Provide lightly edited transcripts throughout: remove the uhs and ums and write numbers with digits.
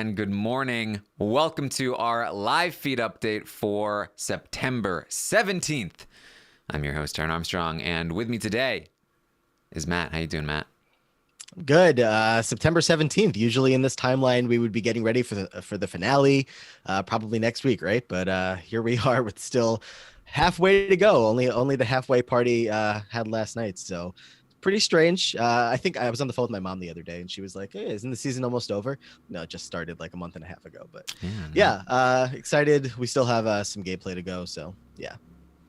and good morning. Welcome to our live feed update for September 17th. I'm your host, Aaron Armstrong, and with me today is Matt. How you doing, Matt? Good. September 17th. Usually in this timeline, we would be getting ready for the finale, probably next week, right? But here we are with still halfway to go. Only the halfway party had last night, so pretty strange. I think I was on the phone with my mom the other day, and she was like, "Hey, isn't the season almost over?" No, it just started like a month and a half ago. But excited. We still have some gameplay to go, so yeah.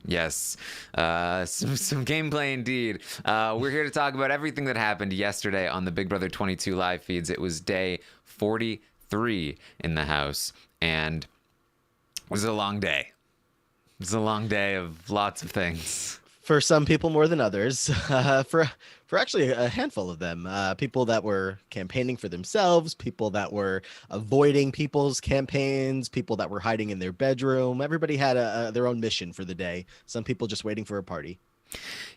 Yes, some gameplay indeed. We're here to talk about everything that happened yesterday on the Big Brother 22 live feeds. It was day 43 in the house, and it was a long day. It was a long day of lots of things. For some people more than others, for actually a handful of them, people that were campaigning for themselves, people that were avoiding people's campaigns, people that were hiding in their bedroom. Everybody had their own mission for the day. Some people just waiting for a party.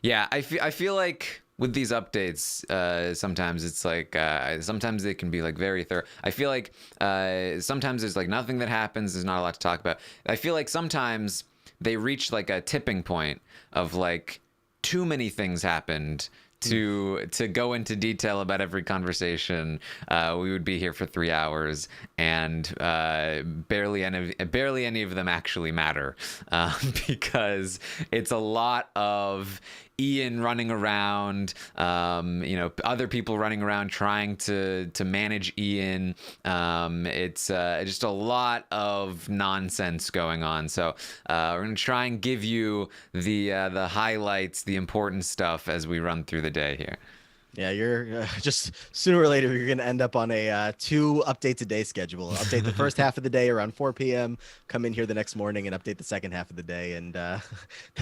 Yeah, I feel like with these updates, sometimes it's like sometimes they can be like very thorough. I feel like sometimes there's like nothing that happens. There's not a lot to talk about. I feel like sometimes they reach like a tipping point of like too many things happened to go into detail about every conversation. We would be here for 3 hours, and barely any of them actually matter, because it's a lot of Ian running around, other people running around trying to manage Ian. It's just a lot of nonsense going on. So we're gonna try and give you the highlights, the important stuff as we run through the day here. Yeah, you're just sooner or later you're going to end up on a 2 updates a day schedule. Update the first half of the day around 4 p.m. Come in here the next morning and update the second half of the day, and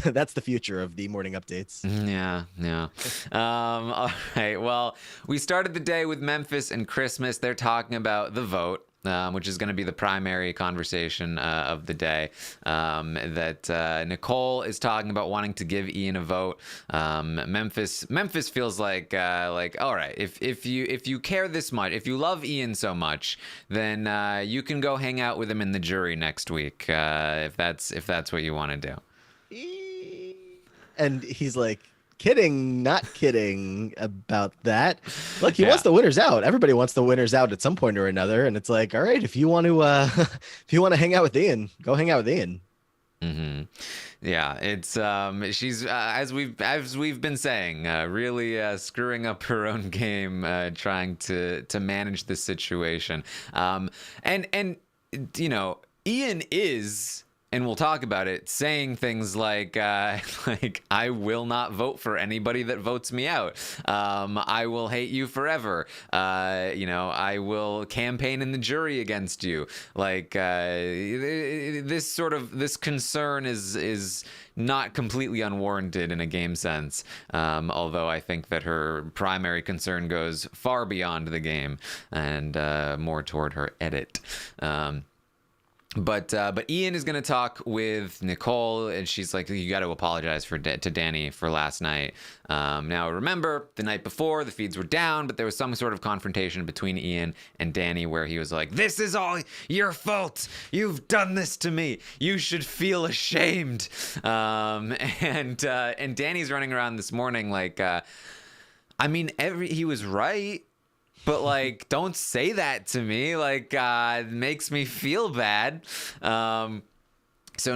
that's the future of the morning updates. Yeah. All right. Well, we started the day with Memphis and Christmas. They're talking about the vote. Which is going to be the primary conversation of the day. That Nicole is talking about wanting to give Ian a vote. Memphis feels like all right, if you care this much, if you love Ian so much, then you can go hang out with him in the jury next week, if that's what you want to do. And he's like, kidding, not kidding about that. Look, he Yeah. wants the winners out. Everybody wants the winners out at some point or another, and it's like, all right, if you want to if you want to hang out with Ian, go hang out with Ian. Mm-hmm. Yeah, it's she's as we've been saying, really screwing up her own game, trying to manage the situation. And Ian is, and we'll talk about it, saying things like like, I will not vote for anybody that votes me out. I will hate you forever. I will campaign in the jury against you. Like this concern is not completely unwarranted in a game sense. Although I think that her primary concern goes far beyond the game and more toward her edit. But Ian is going to talk with Nicole, and she's like, you got to apologize to Danny for last night. Now, remember, the night before, the feeds were down, but there was some sort of confrontation between Ian and Danny where he was like, this is all your fault. You've done this to me. You should feel ashamed. And Danny's running around this morning like, he was right. But, like, don't say that to me. Like, it makes me feel bad. So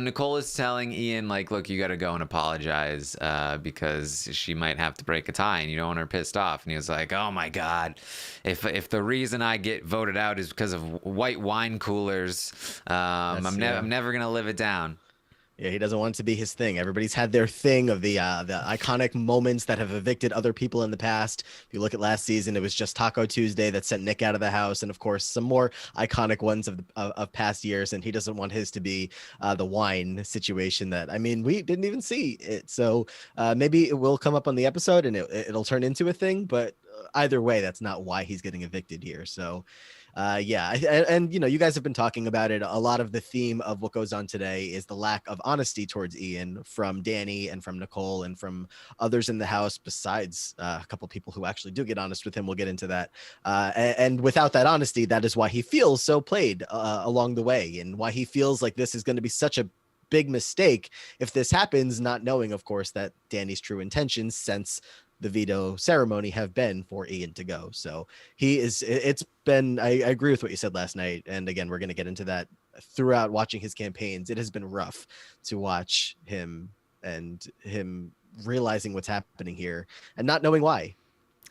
Nicole is telling Ian, like, look, you got to go and apologize because she might have to break a tie and you don't want her pissed off. And he was like, oh, my God, if the reason I get voted out is because of white wine coolers, I'm never going to live it down. Yeah, he doesn't want it to be his thing. Everybody's had their thing of the iconic moments that have evicted other people in the past. If you look at last season, it was just Taco Tuesday that sent Nick out of the house, and of course, some more iconic ones of past years. And he doesn't want his to be the wine situation that, we didn't even see it. So maybe it will come up on the episode and it'll turn into a thing. But either way, that's not why he's getting evicted here. So And you guys have been talking about it. A lot of the theme of what goes on today is the lack of honesty towards Ian from Danny and from Nicole and from others in the house, besides a couple people who actually do get honest with him. We'll get into that. And without that honesty, that is why he feels so played along the way, and why he feels like this is going to be such a big mistake if this happens, not knowing, of course, that Danny's true intentions since the veto ceremony have been for Ian to go. So it's been, I agree with what you said last night. And again, we're going to get into that throughout watching his campaigns. It has been rough to watch him and him realizing what's happening here and not knowing why.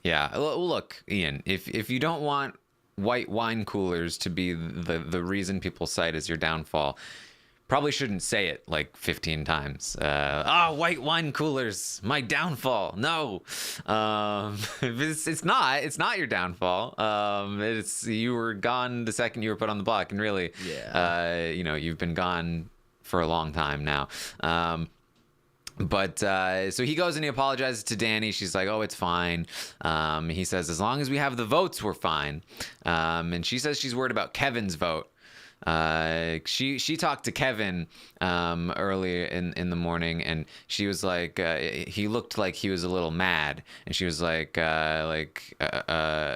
Yeah. Look, Ian, if you don't want white wine coolers to be the reason people cite as your downfall, probably shouldn't say it like 15 times. White wine coolers, my downfall. No, it's not your downfall. You were gone the second you were put on the block, and really, you've been gone for a long time now. But so he goes and he apologizes to Danny. She's like, oh, it's fine. He says, as long as we have the votes, we're fine. And she says she's worried about Kevin's vote. She talked to Kevin earlier in the morning, and she was like, he looked like he was a little mad, and she was like,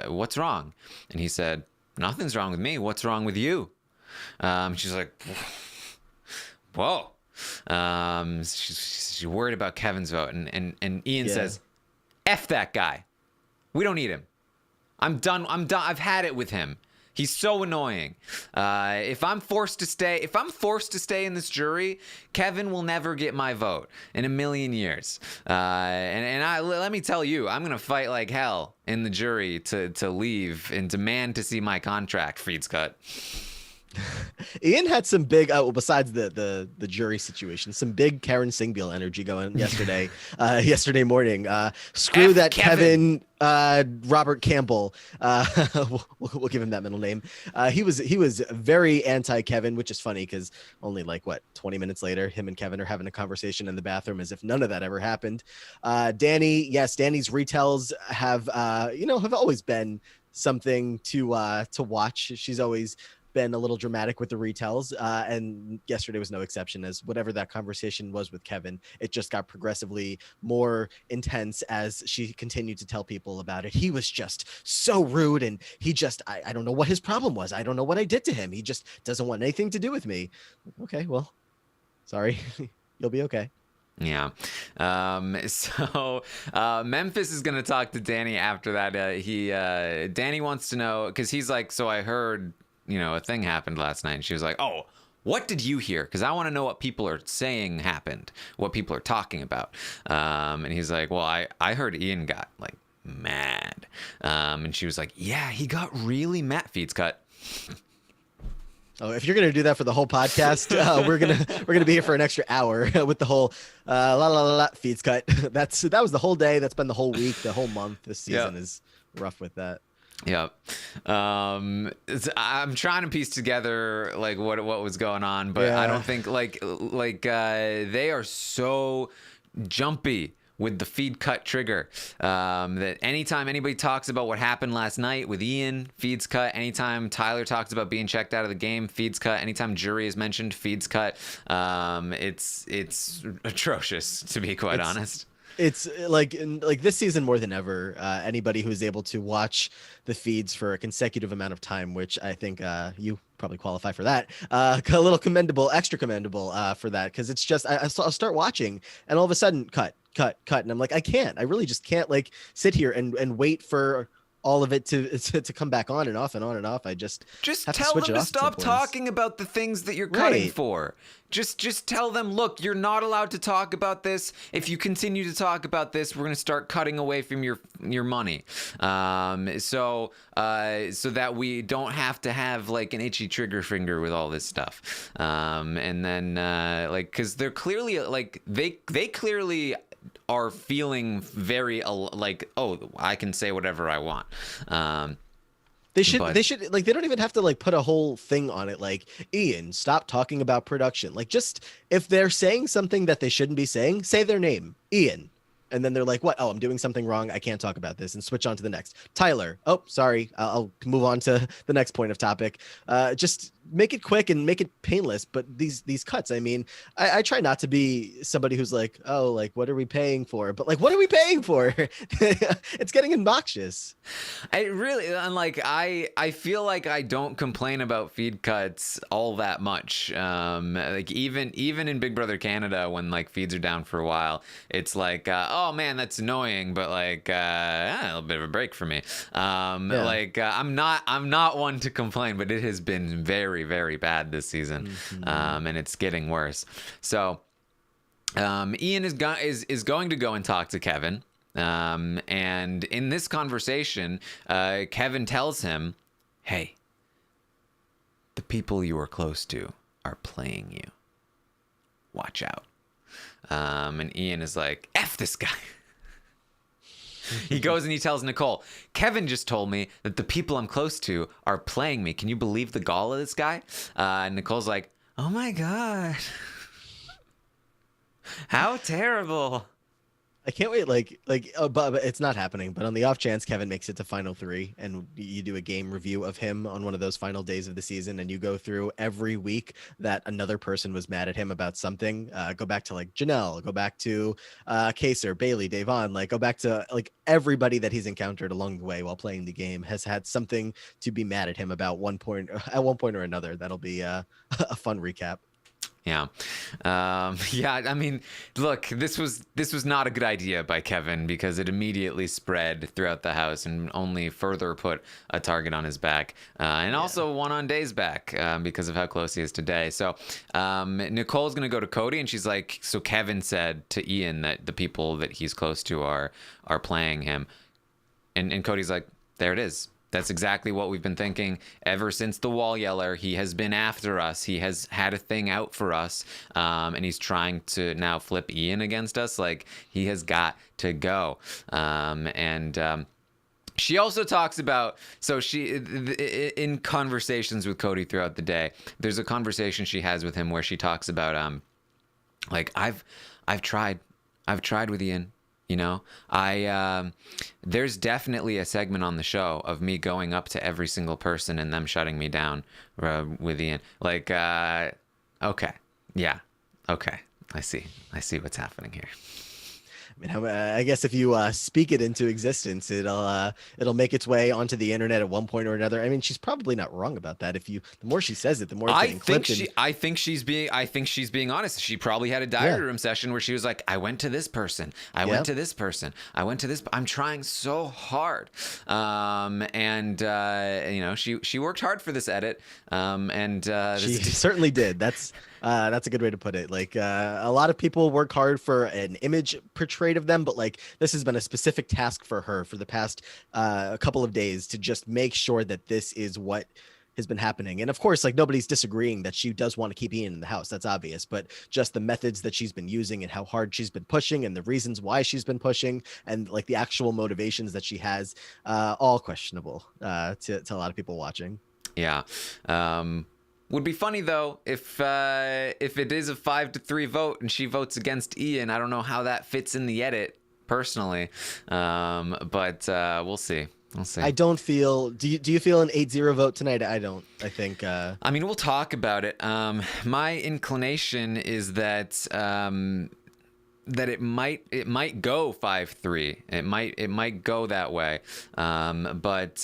what's wrong? And he said, nothing's wrong with me. What's wrong with you? She's like, whoa. She's worried about Kevin's vote, and Ian says, F that guy. We don't need him. I'm done. I've had it with him. He's so annoying. If I'm forced to stay in this jury, Kevin will never get my vote in a million years. Let me tell you, I'm gonna fight like hell in the jury to leave and demand to see my contract feeds cut. Ian had some big, besides the jury situation, some big Karen Singbeal energy going yesterday morning. Screw that Kevin Robert Campbell. We'll give him that middle name. He was very anti-Kevin, which is funny because only 20 minutes later, him and Kevin are having a conversation in the bathroom as if none of that ever happened. Danny's retells have always been something to watch. She's always been a little dramatic with the retells, and yesterday was no exception, as whatever that conversation was with Kevin, it just got progressively more intense as she continued to tell people about it. He was just so rude, and he just, I don't know what his problem was. I don't know what I did to him. He just doesn't want anything to do with me. Okay, well, sorry. You'll be okay. Yeah. So Memphis is going to talk to Danny after that. Danny wants to know, because he's like, so I heard a thing happened last night. And she was like, oh, what did you hear? Because I want to know what people are saying happened, what people are talking about. And he's like, well, I heard Ian got mad. And she was like, yeah, he got really mad. Feeds cut. Oh, if you're gonna do that for the whole podcast, we're gonna be here for an extra hour with the whole feeds cut. That was the whole day. That's been the whole week, the whole month. This season is rough with that. Yeah. I'm trying to piece together what was going on, but I don't think they are so jumpy with the feed cut trigger that anytime anybody talks about what happened last night with Ian, feeds cut. Anytime Tyler talks about being checked out of the game, feeds cut. Anytime jury is mentioned, feeds cut. It's atrocious, to be quite honest. It's like this season more than ever, anybody who's able to watch the feeds for a consecutive amount of time, which I think you probably qualify for that, a little extra commendable for that, because it's just I'll start watching and all of a sudden cut, and I'm like, I really just can't sit here and wait for all of it to come back on and off and on and off. I just have tell to switch them it to off stop talking about the things that you're cutting for. Just tell them, look, you're not allowed to talk about this. If you continue to talk about this, we're going to start cutting away from your money. So that we don't have to have an itchy trigger finger with all this stuff. And then because they're clearly they clearly are feeling very oh, I can say whatever I want. They should they don't even have to put a whole thing on it Ian, stop talking about production. Just if they're saying something that they shouldn't be saying, say their name, Ian. And then they're like, what? Oh, I'm doing something wrong. I can't talk about this, and switch on to the next. Tyler. Oh, sorry. I'll move on to the next point of topic. Just make it quick and make it painless. But these cuts, I mean, I try not to be somebody who's like, oh, like, what are we paying for? But like, what are we paying for? It's getting obnoxious. I really, and like I feel like I don't complain about feed cuts all that much. Like even in Big Brother Canada, when like feeds are down for a while, it's like, oh man, that's annoying, but like a little bit of a break for me. Yeah. Like I'm not one to complain, but it has been very, very bad this season, and it's getting worse. So Ian is going to go and talk to Kevin. And in this conversation, Kevin tells him, hey, the people you are close to are playing you. Watch out. And Ian is like, F this guy. He goes and he tells Nicole, Kevin just told me that the people I'm close to are playing me. Can you believe the gall of this guy? And Nicole's like, oh my God. How terrible. I can't wait. But it's not happening. But on the off chance Kevin makes it to final 3, and you do a game review of him on one of those final days of the season, and you go through every week that another person was mad at him about something. Go back to like Janelle. Go back to Kaser, Bailey, Davon. Like go back to like everybody that he's encountered along the way while playing the game has had something to be mad at him about at one point or another. That'll be a fun recap. Yeah. Yeah, I mean, look, this was not a good idea by Kevin, because it immediately spread throughout the house and only further put a target on his back, and also one on Day's back, because of how close he is to Day. So Nicole's going to go to Cody, and she's like, so Kevin said to Ian that the people that he's close to are playing him. And Cody's like, there it is. That's exactly what we've been thinking ever since the Wall Yeller. He has been after us. He has had a thing out for us, and he's trying to now flip Ian against us. Like, he has got to go. She also talks about, so she, in conversations with Cody throughout the day, there's a conversation she has with him where she talks about, like, I've tried with Ian. You know, there's definitely a segment on the show of me going up to every single person and them shutting me down with Ian. Like, okay. Yeah. Okay. I see what's happening here. I mean, I guess if you speak it into existence, it'll make its way onto the internet at one point or another. I mean, she's probably not wrong about that. The more she says it, the more it's getting clipped. I think she's being honest. She probably had a diary room session where she was like, I went to this person. I went to this person. I went to this. I'm trying so hard. You know, she worked hard for this edit. She certainly did. That's a good way to put it. Like a lot of people work hard for an image portrayed of them, but like this has been a specific task for her for the past couple of days to just make sure that this is what has been happening. And of course, like nobody's disagreeing that she does want to keep Ian in the house. That's obvious, but just the methods that she's been using and how hard she's been pushing and the reasons why she's been pushing and like the actual motivations that she has, all questionable to a lot of people watching. Yeah. Would be funny though if it is a 5-3 vote and she votes against Ian. I don't know how that fits in the edit personally, but we'll see. We'll see. I don't feel. Do you feel an 8-0 vote tonight? I don't. I think. I mean, we'll talk about it. My inclination is that that it might go 5-3. It might go that way. But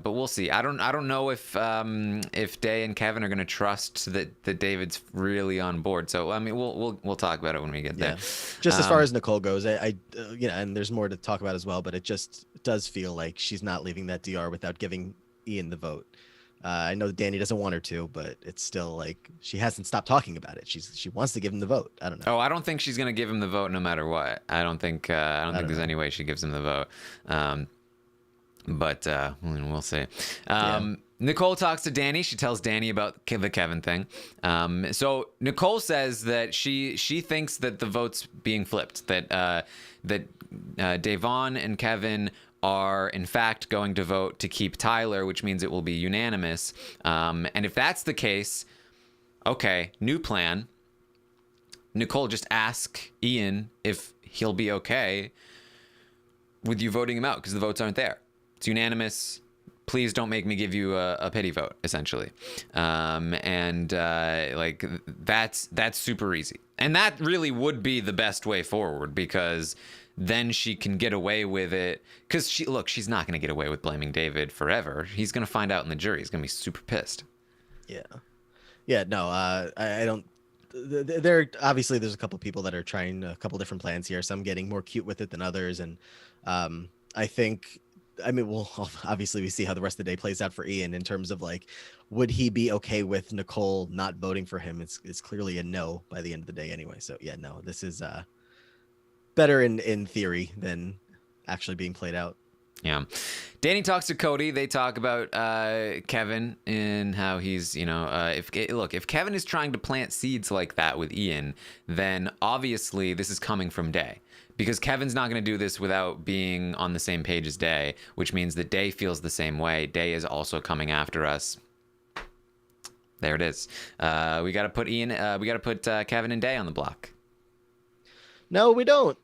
we'll see. I don't know if Day and Kevin are going to trust that David's really on board. So I mean, we'll talk about it when we get there. Just as far as Nicole goes, I and there's more to talk about as well, but it just does feel like she's not leaving that DR without giving Ian the vote. I know Danny doesn't want her to, but it's still like she hasn't stopped talking about it. She wants to give him the vote. I don't know. Oh, I don't think she's gonna give him the vote no matter what. I don't think there's any way she gives him the vote. But we'll see. Nicole talks to Danny. She tells Danny about the Kevin thing. So Nicole says that she thinks that the vote's being flipped. That Davon and Kevin are in fact going to vote to keep Tyler, which means it will be unanimous. And if that's the case, okay, new plan. Nicole, just ask Ian if he'll be okay with you voting him out because the votes aren't there. It's unanimous. Please don't make me give you a pity vote, essentially. Like that's super easy. And that really would be the best way forward, because then she can get away with it. Because she's not going to get away with blaming David forever. He's going to find out in the jury. He's going to be super pissed. Yeah. Yeah, no, I don't. There obviously there's a couple people that are trying a couple different plans here. Some getting more cute with it than others, and I think. I mean, well, obviously we see how the rest of the day plays out for Ian in terms of like, would he be okay with Nicole not voting for him? It's clearly a no by the end of the day anyway. So yeah, no, this is better in theory than actually being played out. Yeah. Danny talks to Cody. They talk about Kevin and how he's, if Kevin is trying to plant seeds like that with Ian, then obviously this is coming from Day. Because Kevin's not going to do this without being on the same page as Day, which means that Day feels the same way. Day is also coming after us. There it is. We got to put Kevin and Day on the block. No, we don't.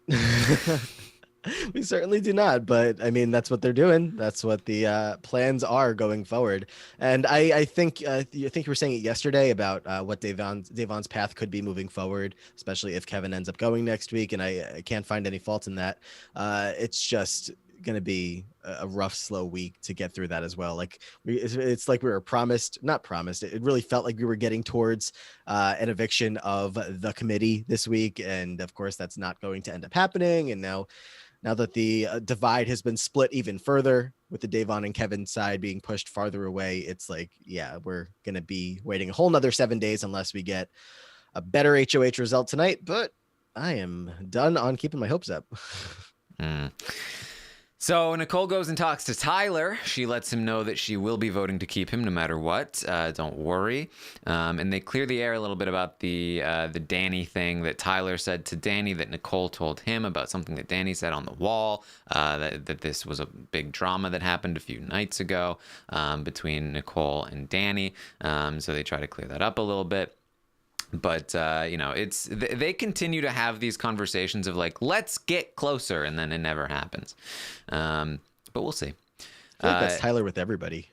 We certainly do not, but I mean that's what they're doing. That's what the plans are going forward. And I think you were saying it yesterday about what Devon's path could be moving forward, especially if Kevin ends up going next week. And I can't find any fault in that. It's just going to be a rough, slow week to get through that as well. Like it's like we were not promised. It really felt like we were getting towards an eviction of the committee this week, and of course that's not going to end up happening. And now that the divide has been split even further with the Devon and Kevin side being pushed farther away, it's like, yeah, we're going to be waiting a whole nother 7 days unless we get a better HOH result tonight. But I am done on keeping my hopes up. So Nicole goes and talks to Tyler. She lets him know that she will be voting to keep him no matter what. Don't worry. And they clear the air a little bit about the Danny thing that Tyler said to Danny that Nicole told him about something that Danny said on the wall, that this was a big drama that happened a few nights ago between Nicole and Danny. So they try to clear that up a little bit. But, they continue to have these conversations of like, let's get closer. And then it never happens. But we'll see. I think that's Tyler with everybody,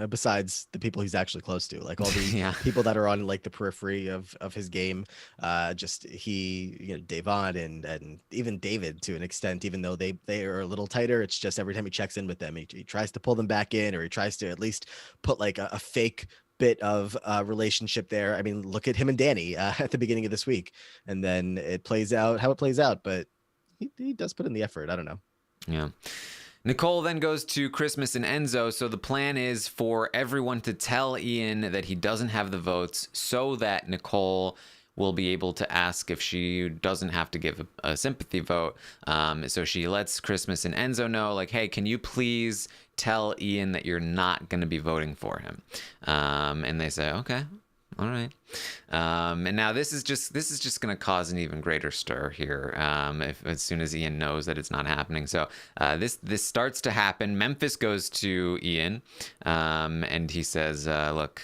besides the people he's actually close to, like all the people that are on like the periphery of his game. Devon and even David to an extent, even though they are a little tighter, it's just every time he checks in with them, he tries to pull them back in, or he tries to at least put like a fake bit of relationship there. I mean, look at him and Danny at the beginning of this week, and then it plays out how it plays out, but he does put in the effort. I don't know. Yeah. Nicole then goes to Christmas and Enzo. So the plan is for everyone to tell Ian that he doesn't have the votes so that Nicole will be able to ask if she doesn't have to give a sympathy vote. So she lets Christmas and Enzo know, like, hey, can you please tell Ian that you're not going to be voting for him? And they say, okay, all right. And now this is just going to cause an even greater stir here. As soon as Ian knows that it's not happening. So this starts to happen. Memphis goes to Ian, and he says, look,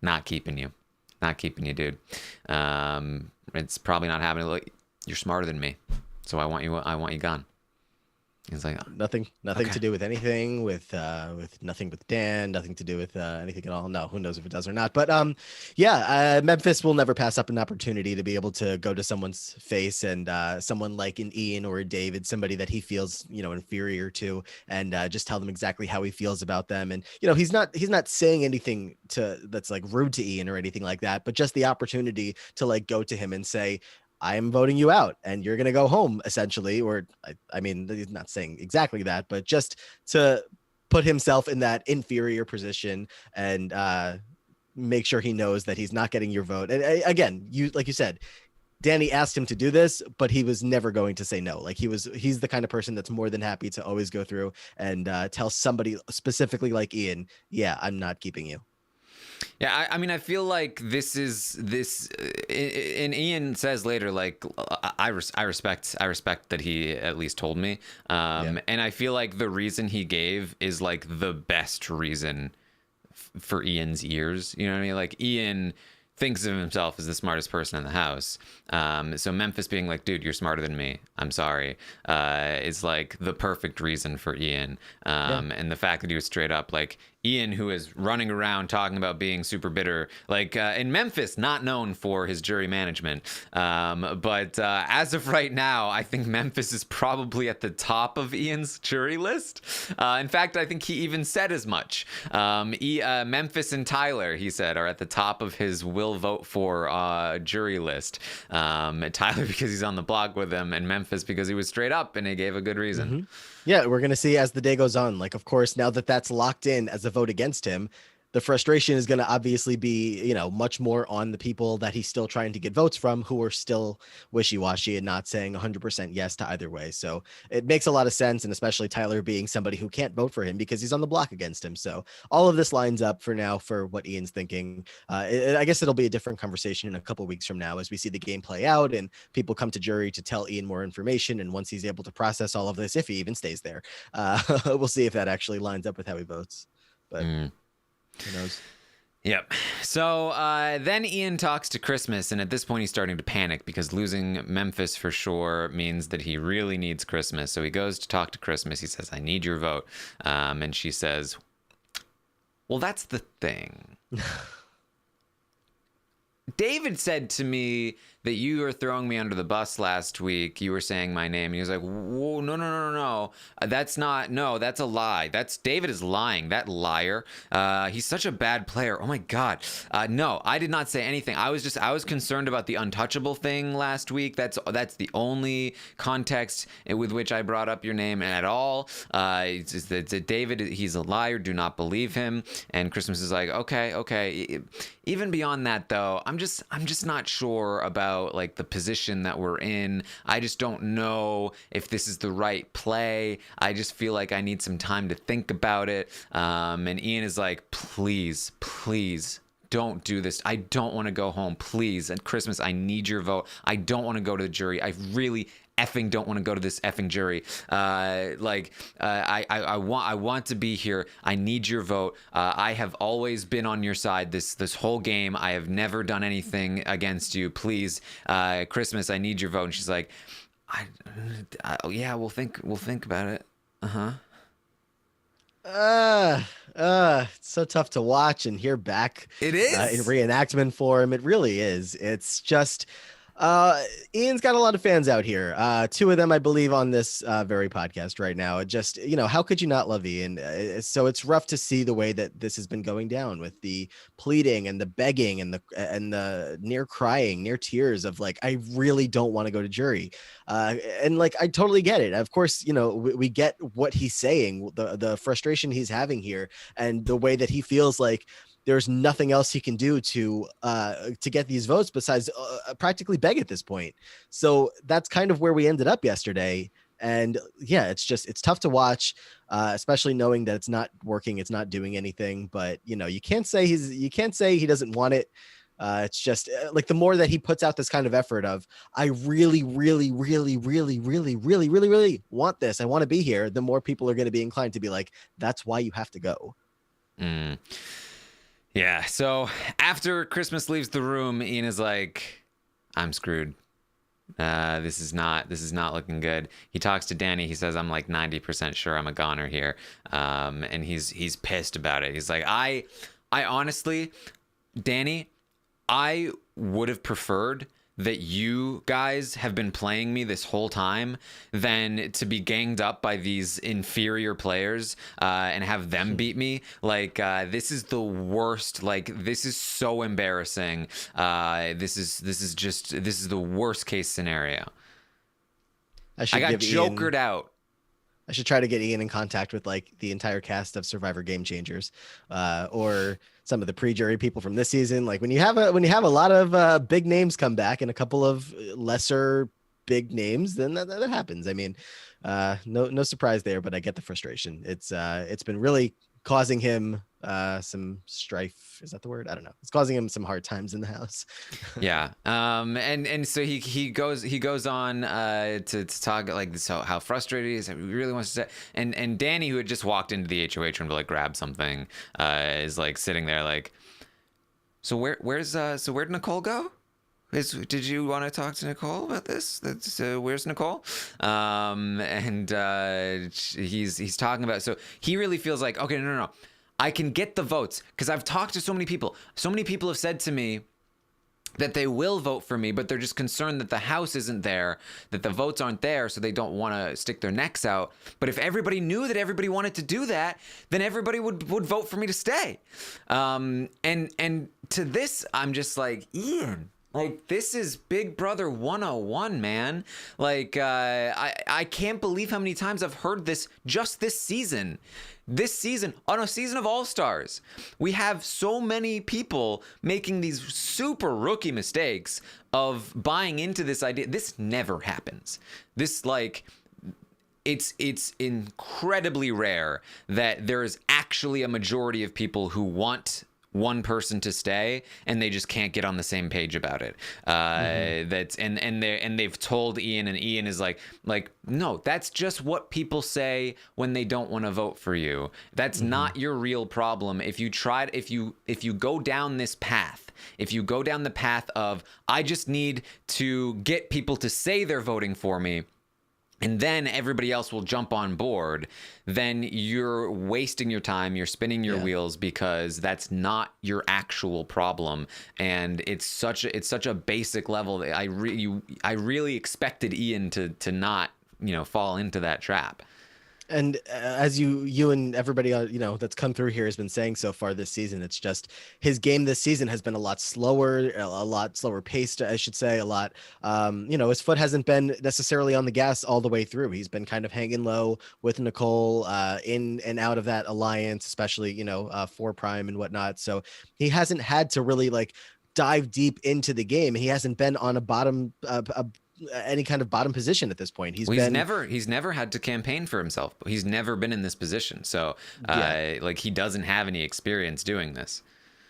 not keeping you, dude. It's probably not happening. Look, you're smarter than me, so I want you gone. He's like, nothing okay. to do with anything with nothing with Dan, nothing to do with anything at all. No, who knows if it does or not. But Memphis will never pass up an opportunity to be able to go to someone's face, and someone like an Ian or a David, somebody that he feels inferior to, and just tell them exactly how he feels about them. And he's not saying anything that's like rude to Ian or anything like that, but just the opportunity to like go to him and say, I'm voting you out and you're going to go home, essentially. Or I mean, he's not saying exactly that, but just to put himself in that inferior position and make sure he knows that he's not getting your vote. And again, like you said, Danny asked him to do this, but he was never going to say no. Like he's the kind of person that's more than happy to always go through and tell somebody specifically like Ian, yeah, I'm not keeping you. Yeah, I mean, I feel like this, and Ian says later, like, I respect that he at least told me. And I feel like the reason he gave is like the best reason for Ian's ears. You know what I mean? Like Ian thinks of himself as the smartest person in the house. So Memphis being like, dude, you're smarter than me, I'm sorry, is like the perfect reason for Ian. And the fact that he was straight up like, Ian, who is running around talking about being super bitter, like in Memphis, not known for his jury management. But as of right now, I think Memphis is probably at the top of Ian's jury list. In fact, I think he even said as much. Memphis and Tyler, he said, are at the top of his will vote for jury list. Tyler because he's on the block with him, and Memphis because he was straight up and he gave a good reason. Mm-hmm. Yeah, we're going to see as the day goes on. Like, of course, now that that's locked in as a vote against him, the frustration is going to obviously be, much more on the people that he's still trying to get votes from, who are still wishy-washy and not saying 100% yes to either way. So it makes a lot of sense. And especially Tyler being somebody who can't vote for him because he's on the block against him. So all of this lines up for now for what Ian's thinking. I guess it'll be a different conversation in a couple of weeks from now as we see the game play out and people come to jury to tell Ian more information. And once he's able to process all of this, if he even stays there, we'll see if that actually lines up with how he votes. But who knows? Yep. So then Ian talks to Christmas, and at this point he's starting to panic because losing Memphis for sure means that he really needs Christmas. So he goes to talk to Christmas. He says, I need your vote. And she says, well, that's the thing. David said to me that you were throwing me under the bus last week. You were saying my name. And he was like, whoa, no. That's a lie. David is lying. That liar. He's such a bad player. Oh my God. No, I did not say anything. I was concerned about the untouchable thing last week. That's the only context with which I brought up your name at all. It's that David, he's a liar. Do not believe him. And Christmas is like, okay. Even beyond that though, I'm just not sure about like the position that we're in. I just don't know if this is the right play. I just feel like I need some time to think about it. And Ian is like, please, don't do this. I don't want to go home, please. At Christmas, I need your vote. I don't want to go to the jury. I really effing don't want to go to this effing jury. I want to be here. I need your vote. I have always been on your side this whole game. I have never done anything against you. Please, Christmas, I need your vote. And she's like, yeah, we'll think about it. It's so tough to watch and hear back. It is in reenactment form. It really is. It's just Ian's got a lot of fans out here. Two of them, I believe, on this very podcast right now. It just, how could you not love Ian? So it's rough to see the way that this has been going down with the pleading and the begging and the near crying, near tears of like, I really don't want to go to jury. And like, I totally get it. Of course, we get what he's saying, the frustration he's having here, and the way that he feels like there's nothing else he can do to get these votes besides practically beg at this point. So that's kind of where we ended up yesterday. And yeah, it's tough to watch, especially knowing that it's not working. It's not doing anything, but you can't say he doesn't want it. It's just like the more that he puts out this kind of effort of, I really, really, really, really, really, really, really, really want this. I want to be here. The more people are going to be inclined to be like, that's why you have to go. Yeah, so after Christmas leaves the room, Ian is like, I'm screwed. This is not looking good. He talks to Danny. He says, I'm like 90% sure I'm a goner here. And he's pissed about it. He's like, I honestly, Danny, I would have preferred that you guys have been playing me this whole time than to be ganged up by these inferior players and have them beat me. Like, this is the worst. Like, this is so embarrassing. This is the worst case scenario. I got jokered out. I should try to get Ian in contact with like the entire cast of Survivor Game Changers, or some of the pre-jury people from this season. Like when you have a lot of big names come back and a couple of lesser big names, then that happens. I mean, no surprise there, but I get the frustration. It's been really causing him some strife. Is that the word? I don't know. It's causing him some hard times in the house. Yeah. And so he goes on to talk like this, how frustrated he is. He really wants to say, and Danny, who had just walked into the HOH room to like grab something, is like sitting there like, So where'd Nicole go? Did you want to talk to Nicole about this? Where's Nicole? And he's talking about. So he really feels like, okay, no. I can get the votes because I've talked to so many people. So many people have said to me that they will vote for me, but they're just concerned that the House isn't there, that the votes aren't there, so they don't want to stick their necks out. But if everybody knew that everybody wanted to do that, then everybody would vote for me to stay. And to this, I'm just like, Ian, like, this is Big Brother 101, man. Like, I can't believe how many times I've heard this just this season. This season, on a season of All-Stars, we have so many people making these super rookie mistakes of buying into this idea. This never happens. This, like, it's incredibly rare that there is actually a majority of people who want one person to stay and they just can't get on the same page about it. That's and they've told Ian, and Ian is like no, that's just what people say when they don't want to vote for you. That's not your real problem. If you go down this path, if you go down the path of I just need to get people to say they're voting for me, and then everybody else will jump on board, then you're wasting your time, you're spinning your wheels, because that's not your actual problem. And it's such a basic level that I really expected Ian to not, fall into that trap. And as you and everybody that's come through here has been saying so far this season, it's just his game this season has been a lot slower paced, I should say. A lot, his foot hasn't been necessarily on the gas all the way through. He's been kind of hanging low with Nicole, in and out of that alliance, especially for Prime and whatnot. So he hasn't had to really like dive deep into the game. He hasn't been on a bottom any kind of bottom position at this point. He's never had to campaign for himself. He's never been in this position. So he doesn't have any experience doing this.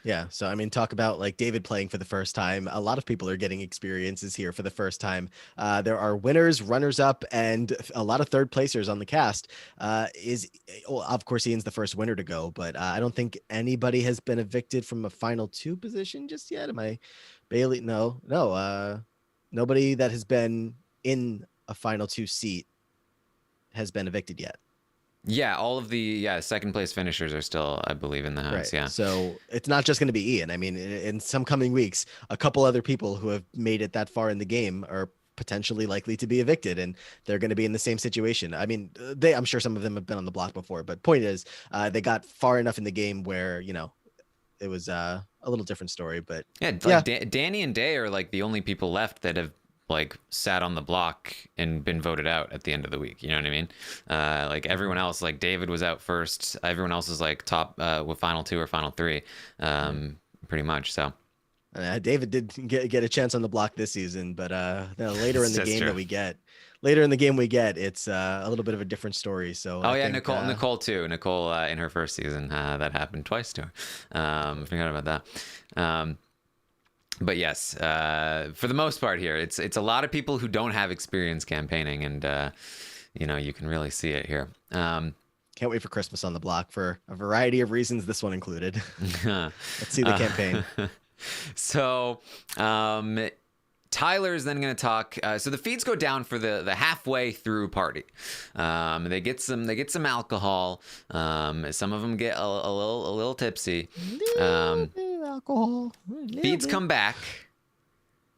Yeah. So, I mean, talk about like David playing for the first time. A lot of people are getting experiences here for the first time. There are winners, runners up, and a lot of third placers on the cast. Of course, Ian's the first winner to go, but I don't think anybody has been evicted from a final two position just yet. Am I Bailey? No. Nobody that has been in a final two seat has been evicted yet. Yeah, all of the second place finishers are still, I believe, in the house. Right. Yeah. So it's not just going to be Ian. I mean, in some coming weeks, a couple other people who have made it that far in the game are potentially likely to be evicted, and they're going to be in the same situation. I mean, I'm sure some of them have been on the block before, but point is, they got far enough in the game where, it was a little different story. But Danny and Day are like the only people left that have like sat on the block and been voted out at the end of the week. You know what I mean? Like everyone else, like David was out first. Everyone else is like top with final two or final three, pretty much. So David did get a chance on the block this season, but later in the game we get, it's a little bit of a different story. So Nicole too. Nicole in her first season, that happened twice to her. Forgot about that. But yes, for the most part here, it's a lot of people who don't have experience campaigning, and you can really see it here. Can't wait for Christmas on the block for a variety of reasons, this one included. Let's see the campaign. So Tyler is then going to talk. So the feeds go down for the halfway through party. They get some alcohol. Some of them get a little tipsy. Alcohol. Feeds come back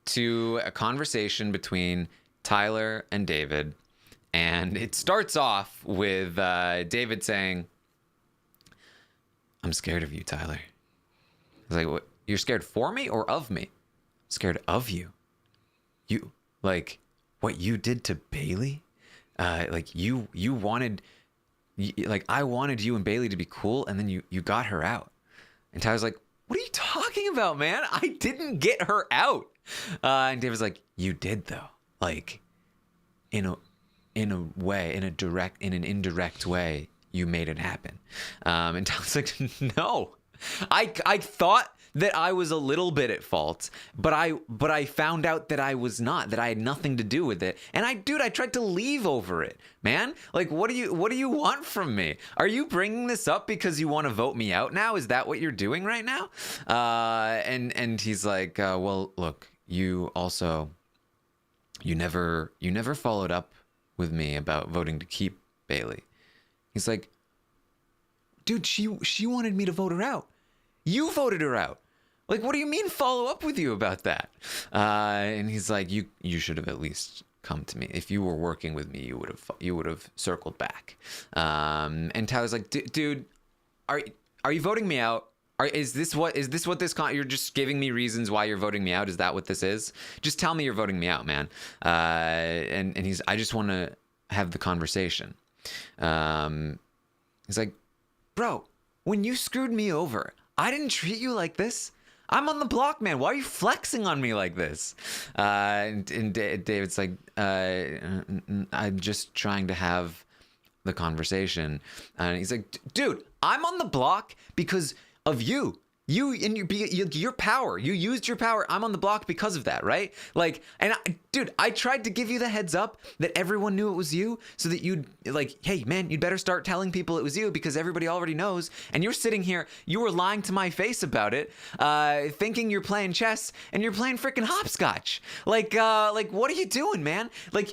to a conversation between Tyler and David, and it starts off with David saying, "I'm scared of you, Tyler." I was like, "What? You're scared for me or of me?" "Scared of you. You, like, what you did to Bailey? Like you wanted, like I wanted you and Bailey to be cool, and then you got her out." And Tyler's like, "What are you talking about, man? I didn't get her out." And David's like, "You did though. Like, in a way, in an indirect way, you made it happen." And Tyler's like, "No, I thought that I was a little bit at fault, but I found out that I was not, that I had nothing to do with it. And I tried to leave over it, man. Like, what do you want from me? Are you bringing this up because you want to vote me out now? Is that what you're doing right now? And he's like, well, look, you never followed up with me about voting to keep Bailey. He's like, dude, she wanted me to vote her out. You voted her out. Like, what do you mean follow up with you about that? And he's like, you should have at least come to me. If you were working with me, you would have circled back. And Tyler's like, dude, are you voting me out? Is this what you're just giving me reasons why you're voting me out? Is that what this is? Just tell me you're voting me out, man. And I just want to have the conversation. He's like, bro, when you screwed me over, I didn't treat you like this. I'm on the block, man. Why are you flexing on me like this? And David's like, I'm just trying to have the conversation. And he's like, dude, I'm on the block because of you. You and your power. You used your power. I'm on the block because of that, right? Like, and dude, I tried to give you the heads up that everyone knew it was you, so that you'd like, hey, man, you'd better start telling people it was you because everybody already knows. And you're sitting here, you were lying to my face about it, thinking you're playing chess and you're playing freaking hopscotch. Like, what are you doing, man? Like,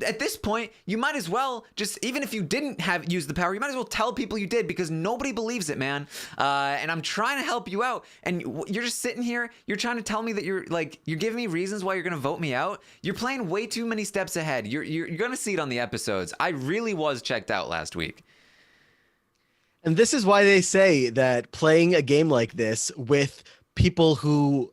at this point, you might as well just, even if you didn't have used the power, you might as well tell people you did because nobody believes it, man. And I'm trying to help you out, and you're just sitting here, you're trying to tell me that you're giving me reasons why you're gonna vote me out. You're playing way too many steps ahead. You're gonna see it on the episodes. I really was checked out last week. And this is why they say that playing a game like this with people who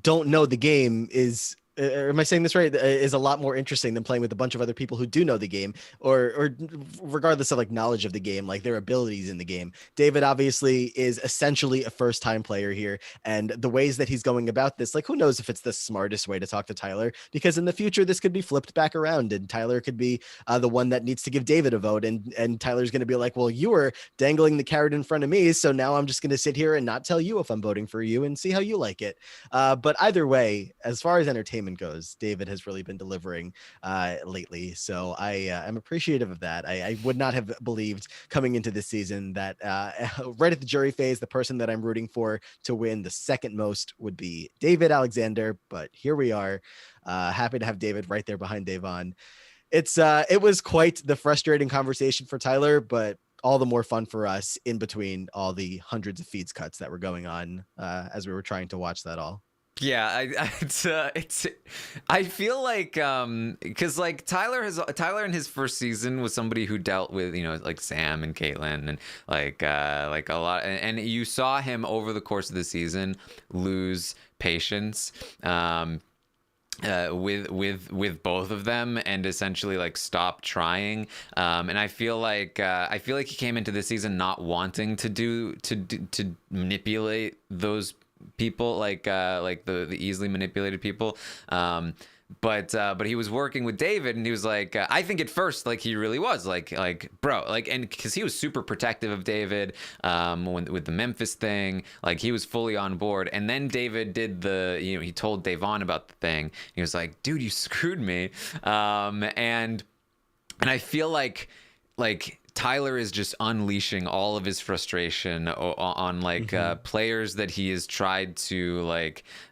don't know the game is, am I saying this right, is a lot more interesting than playing with a bunch of other people who do know the game, or regardless of like knowledge of the game, like their abilities in the game. David obviously is essentially a first-time player here, and the ways that he's going about this, like, who knows if it's the smartest way to talk to Tyler, because in the future this could be flipped back around and Tyler could be the one that needs to give David a vote, and Tyler's going to be like, well, you were dangling the carrot in front of me, so now I'm just going to sit here and not tell you if I'm voting for you and see how you like it. But either way, as far as entertainment goes, David has really been delivering lately, so I am appreciative of that. I would not have believed coming into this season that right at the jury phase, the person that I'm rooting for to win the second most would be David Alexander, but here we are. Happy to have David right there behind Davon. It was quite the frustrating conversation for Tyler, but all the more fun for us in between all the hundreds of feeds cuts that were going on as we were trying to watch that all. Yeah, I feel like because like Tyler in his first season was somebody who dealt with, you know, like Sam and Caitlin and like a lot, and you saw him over the course of the season lose patience with both of them and essentially like stop trying, and I feel like he came into this season not wanting to manipulate those people, like the easily manipulated people, but he was working with David, and he was like, I think at first, like, he really was like bro, like, and because he was super protective of David with the Memphis thing, like he was fully on board, and then David did he told Davon about the thing. He was like, dude, you screwed me, and I feel like Tyler is just unleashing all of his frustration on players that he has tried to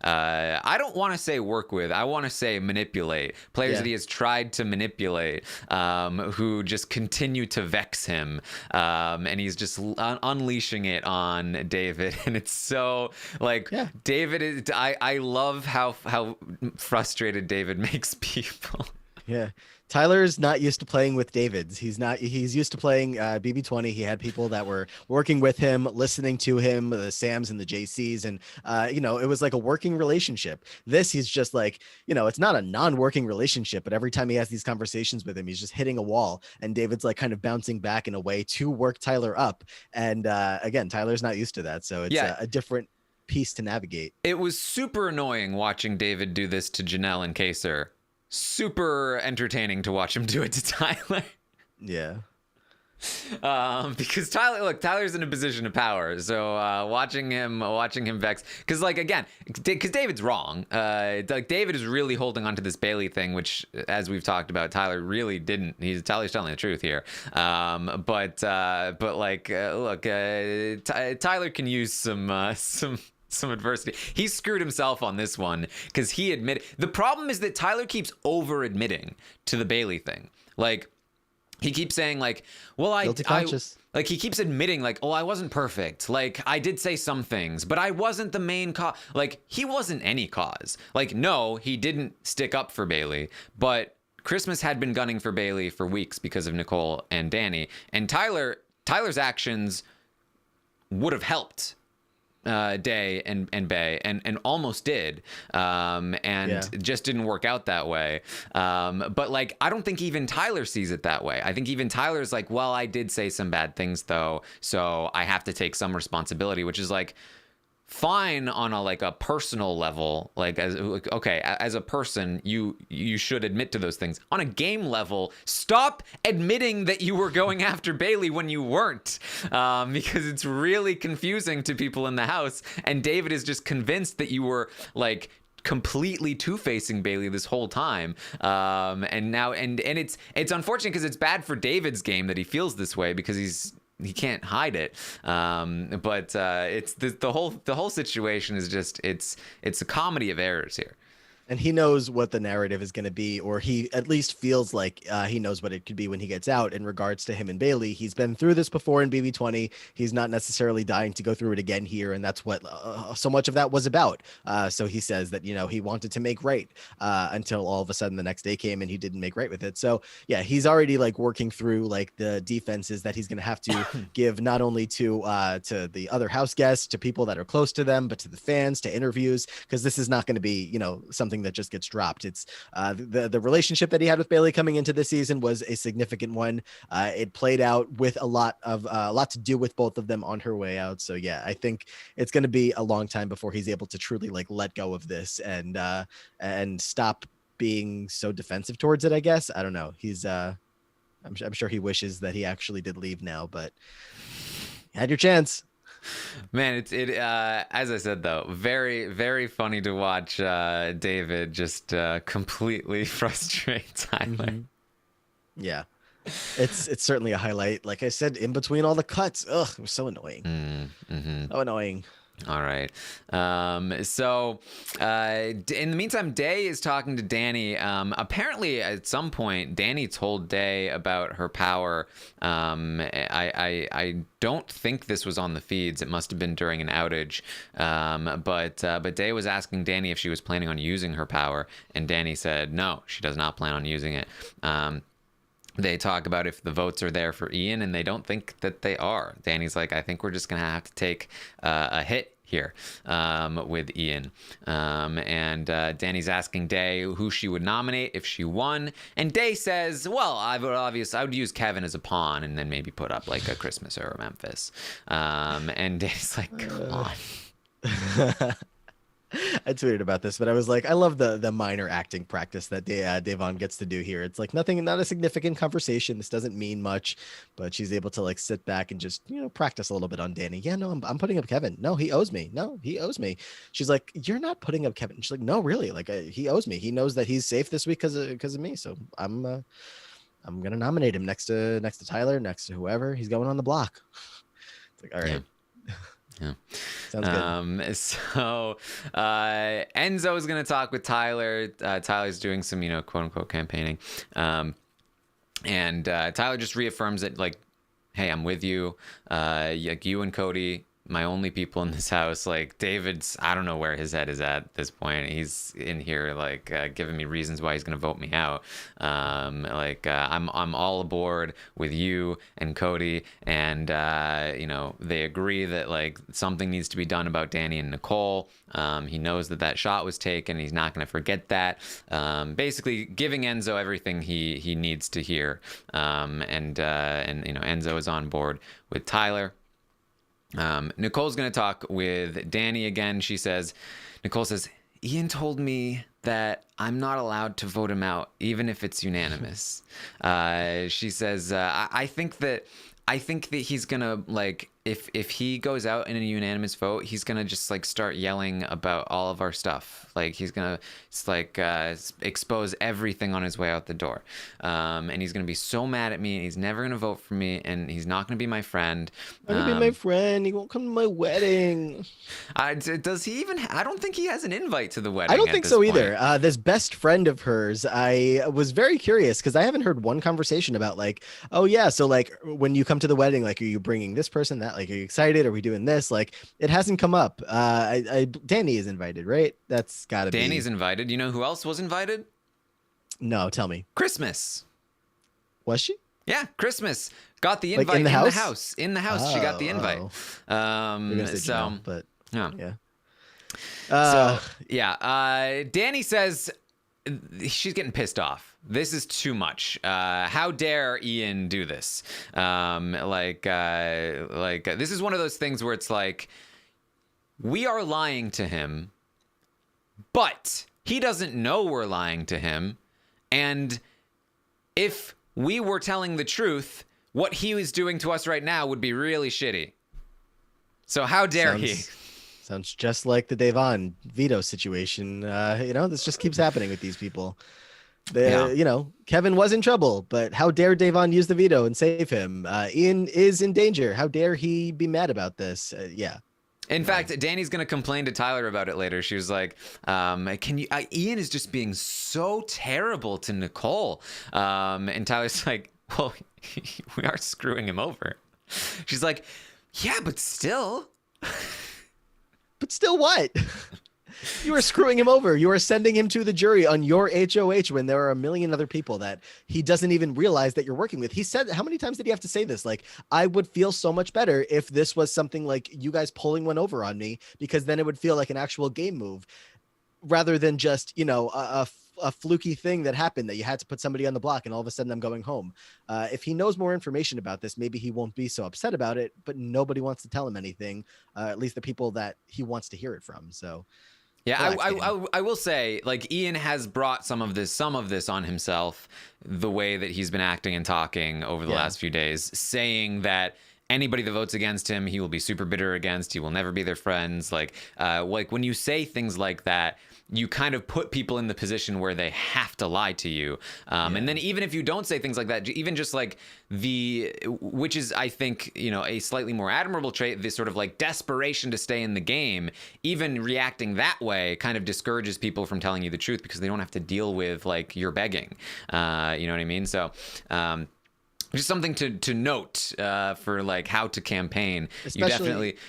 I don't want to say work with, I want to say manipulate, players that he has tried to manipulate, who just continue to vex him, and he's just unleashing it on David, and it's so David is, I love how frustrated David makes people. Yeah. Tyler's not used to playing with Davids. He's used to playing BB20. He had people that were working with him, listening to him, the Sams and the JCs. And, it was like a working relationship. This, he's just like, it's not a non-working relationship, but every time he has these conversations with him, he's just hitting a wall. And David's like kind of bouncing back in a way to work Tyler up. And again, Tyler's not used to that. So it's a different piece to navigate. It was super annoying watching David do this to Janelle and Kaser. Super entertaining to watch him do it to Tyler. Yeah. Because Tyler's in a position of power, so watching him vex, because like again, because David's wrong. Like David is really holding on to this Bailey thing, which, as we've talked about, Tyler really didn't. Tyler's telling the truth here. But like, look, Tyler can use some adversity. He screwed himself on this one because he admitted. The problem is that Tyler keeps over admitting to the Bailey thing, like. He keeps saying like, well, like he keeps admitting like, oh, I wasn't perfect. Like I did say some things, but I wasn't the main cause. Like he wasn't any cause. Like, no, he didn't stick up for Bailey, but Christmas had been gunning for Bailey for weeks because of Nicole and Danny, and Tyler's actions would have helped Day and Bay and almost did, just didn't work out that way. But like, I don't think even Tyler sees it that way. I think even Tyler's like, well, I did say some bad things though, so I have to take some responsibility, which is like fine on a personal level. Like, as a person, you should admit to those things. On a game level, stop admitting that you were going after Bailey when you weren't, because it's really confusing to people in the house, and David is just convinced that you were like completely two-facing Bailey this whole time, and now it's unfortunate because it's bad for David's game that he feels this way, because he can't hide it, but it's the whole situation is just it's a comedy of errors here. And he knows what the narrative is going to be, or he at least feels like he knows what it could be when he gets out in regards to him and Bailey. He's been through this before in BB20. He's not necessarily dying to go through it again here, and that's what so much of that was about. So he says that, he wanted to make right until all of a sudden the next day came and he didn't make right with it. So yeah, he's already like working through like the defenses that he's going to have to give, not only to the other house guests, to people that are close to them, but to the fans, to interviews, because this is not going to be, something that just gets dropped. It's the relationship that he had with Bailey coming into this season was a significant one. It played out with a lot to do with both of them on her way out. So yeah, I think it's going to be a long time before he's able to truly like let go of this and stop being so defensive towards it, I guess. I don't know. He's I'm sure he wishes that he actually did leave now, but you had your chance. Man, it as I said though, very, very funny to watch David just completely frustrate Tyler. Mm-hmm. Yeah, it's certainly a highlight. Like I said, in between all the cuts, it was so annoying. Mm-hmm. So annoying. All right. So in the meantime, Day is talking to Danny. Apparently, at some point, Danny told Day about her power. I don't think this was on the feeds. It must have been during an outage. But Day was asking Danny if she was planning on using her power, and Danny said no, she does not plan on using it. They talk about if the votes are there for Ian, and they don't think that they are. Danny's like, I think we're just going to have to take a hit here with Ian. And Danny's asking Day who she would nominate if she won. And Day says, well, I would use Kevin as a pawn and then maybe put up like a Christmas or a Memphis. And Day's like, come on. I tweeted about this, but I was like, I love the minor acting practice that Devon gets to do here. It's like not a significant conversation. This doesn't mean much, but she's able to like sit back and just, practice a little bit on Danny. Yeah, no, I'm putting up Kevin. No, he owes me. No, he owes me. She's like, you're not putting up Kevin. She's like, no, really. Like he owes me. He knows that he's safe this week because of me. So I'm going to nominate him next to Tyler, next to whoever. He's going on the block. It's like, all right. Yeah. Sounds good. So Enzo is going to talk with Tyler. Tyler's doing some, quote unquote campaigning. And Tyler just reaffirms that, like, hey, I'm with you. Like you and Cody, my only people in this house. Like David's, I don't know where his head is at this point. He's in here like giving me reasons why he's gonna vote me out. I'm all aboard with you and Cody, and they agree that like something needs to be done about Danny and Nicole. He knows that shot was taken. He's not gonna forget that. Basically giving Enzo everything he needs to hear. And Enzo is on board with Tyler. Nicole's going to talk with Danny again. Nicole says, Ian told me that I'm not allowed to vote him out, even if it's unanimous. She says, I think that he's gonna like if he goes out in a unanimous vote, he's gonna just like start yelling about all of our stuff. Like he's gonna expose everything on his way out the door, and he's gonna be so mad at me, and he's never gonna vote for me, and he's not gonna be my friend. Want to be my friend? He won't come to my wedding. Does he even? I don't think he has an invite to the wedding. I don't at think this so point. either. This best friend of hers, I was very curious because I haven't heard one conversation about like, oh yeah, so like when you come to the wedding, like, are you bringing this person? That like, are you excited? Are we doing this? Like, it hasn't come up. Danny is invited, right? That's gotta be. Danny's invited. You know who else was invited? No, tell me. Christmas. Was she? Yeah, Christmas. Got the Like, invite in the in house? the house. She got the invite. You're gonna say So Janelle, but yeah. yeah. So yeah, Danny says she's getting pissed off. This is too much. How dare Ian do this? This is one of those things where it's like we are lying to him, but he doesn't know we're lying to him. And if we were telling the truth, what he was doing to us right now would be really shitty. So how dare he? Sounds just like the Devon veto situation. This just keeps happening with these people. Kevin was in trouble, but how dare Devon use the veto and save him? Ian is in danger. How dare he be mad about this? Yeah. In fact, Danny's going to complain to Tyler about it later. She was like, Ian is just being so terrible to Nicole. And Tyler's like, well, we are screwing him over. She's like, yeah, but still. But still what? You are screwing him over. You are sending him to the jury on your HOH when there are a million other people that he doesn't even realize that you're working with. He said, how many times did he have to say this? Like, I would feel so much better if this was something like you guys pulling one over on me, because then it would feel like an actual game move rather than just, a fluky thing that happened that you had to put somebody on the block and all of a sudden I'm going home. If he knows more information about this, maybe he won't be so upset about it, but nobody wants to tell him anything, at least the people that he wants to hear it from. So yeah, I will say, like, Ian has brought some of this on himself, the way that he's been acting and talking over the last few days, saying that anybody that votes against him, he will be super bitter against. He will never be their friends. Like when you say things like that, you kind of put people in the position where they have to lie to you. And then even if you don't say things like that, even just like which is, I think, a slightly more admirable trait, this sort of like desperation to stay in the game, even reacting that way kind of discourages people from telling you the truth because they don't have to deal with like your begging. You know what I mean? So, just something to note for like how to campaign.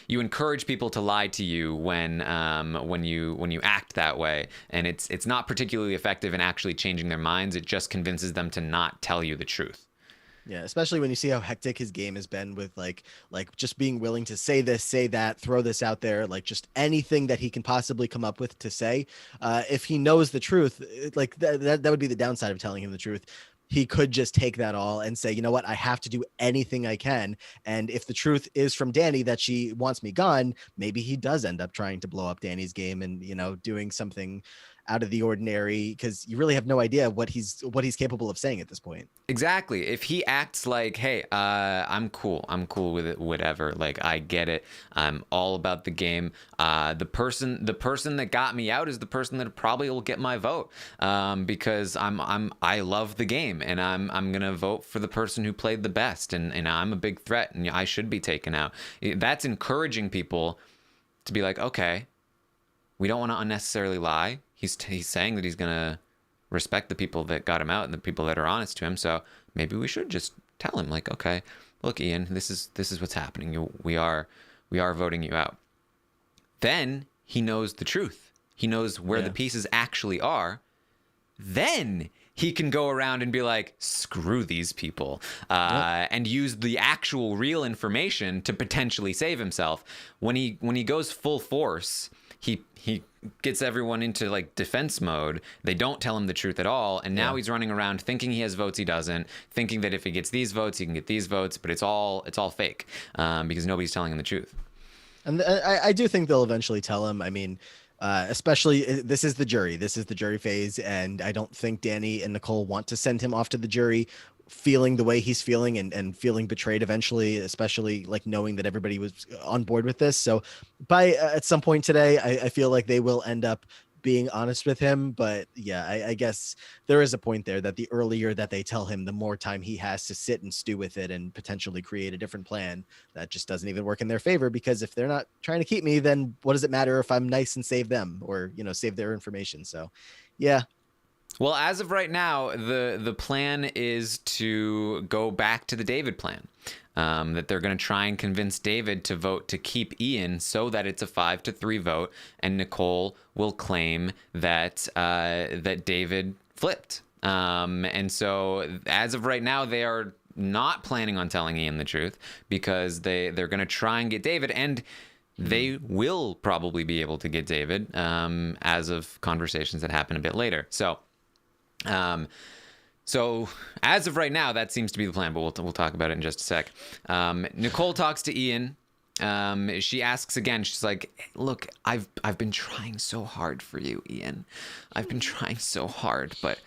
You encourage people to lie to you when you act that way, and it's not particularly effective in actually changing their minds. It just convinces them to not tell you the truth. Yeah, especially when you see how hectic his game has been with like just being willing to say this, say that, throw this out there, like just anything that he can possibly come up with to say. If he knows the truth, like that would be the downside of telling him the truth. He could just take that all and say, you know what, I have to do anything I can. And if the truth is from Danny that she wants me gone, maybe he does end up trying to blow up Danny's game and, doing something out of the ordinary, because you really have no idea what he's capable of saying at this point. Exactly. If he acts like, hey, I'm cool with it, whatever, like I get it, I'm all about the game, the person that got me out is the person that probably will get my vote, because I love the game, and I'm gonna vote for the person who played the best, and I'm a big threat and I should be taken out. That's encouraging people to be like, okay, we don't want to unnecessarily lie. He's saying that he's gonna respect the people that got him out and the people that are honest to him. So maybe we should just tell him, like, okay, look, Ian, this is what's happening. We are voting you out. Then he knows the truth. He knows where the pieces actually are. Then he can go around and be like, screw these people, and use the actual real information to potentially save himself. When he goes full force, he gets everyone into like defense mode. They don't tell him the truth at all, and now he's running around thinking he has votes he doesn't, thinking that if he gets these votes he can get these votes, but it's all fake, because nobody's telling him the truth. And I do think they'll eventually tell him. I mean, Especially this is the jury. This is the jury phase, and I don't think Danny and Nicole want to send him off to the jury feeling the way he's feeling and feeling betrayed eventually, especially like knowing that everybody was on board with this. So by at some point today, I feel like they will end up being honest with him. But yeah, I guess there is a point there that the earlier that they tell him, the more time he has to sit and stew with it and potentially create a different plan that just doesn't even work in their favor. Because if they're not trying to keep me, then what does it matter if I'm nice and save them or, save their information? So yeah. Well, as of right now, the plan is to go back to the David plan. That they're going to try and convince David to vote to keep Ian so that it's a 5-3 vote, and Nicole will claim that that David flipped. And so as of right now, they are not planning on telling Ian the truth because they're going to try and get David, and they will probably be able to get David as of conversations that happen a bit later. So as of right now, that seems to be the plan, but we'll talk about it in just a sec. Nicole talks to Ian. She asks again. She's like, "Look, I've been trying so hard for you, Ian. I've been trying so hard, but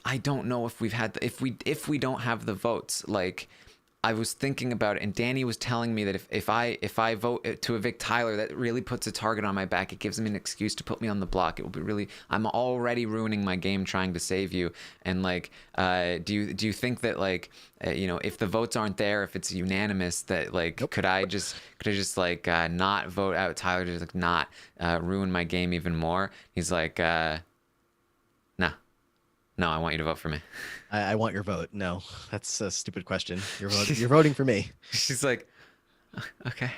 I don't know if if we don't have the votes. Like, I was thinking about it, and Danny was telling me that if I vote to evict Tyler, that really puts a target on my back. It gives him an excuse to put me on the block. It will be really. I'm already ruining my game trying to save you. And like, do you think that like, if the votes aren't there, if it's unanimous, that like, Nope. could I just like not vote out Tyler to like not ruin my game even more? He's like, no, I want you to vote for me. I want your vote. No, that's a stupid question. You're voting for me. She's like, okay.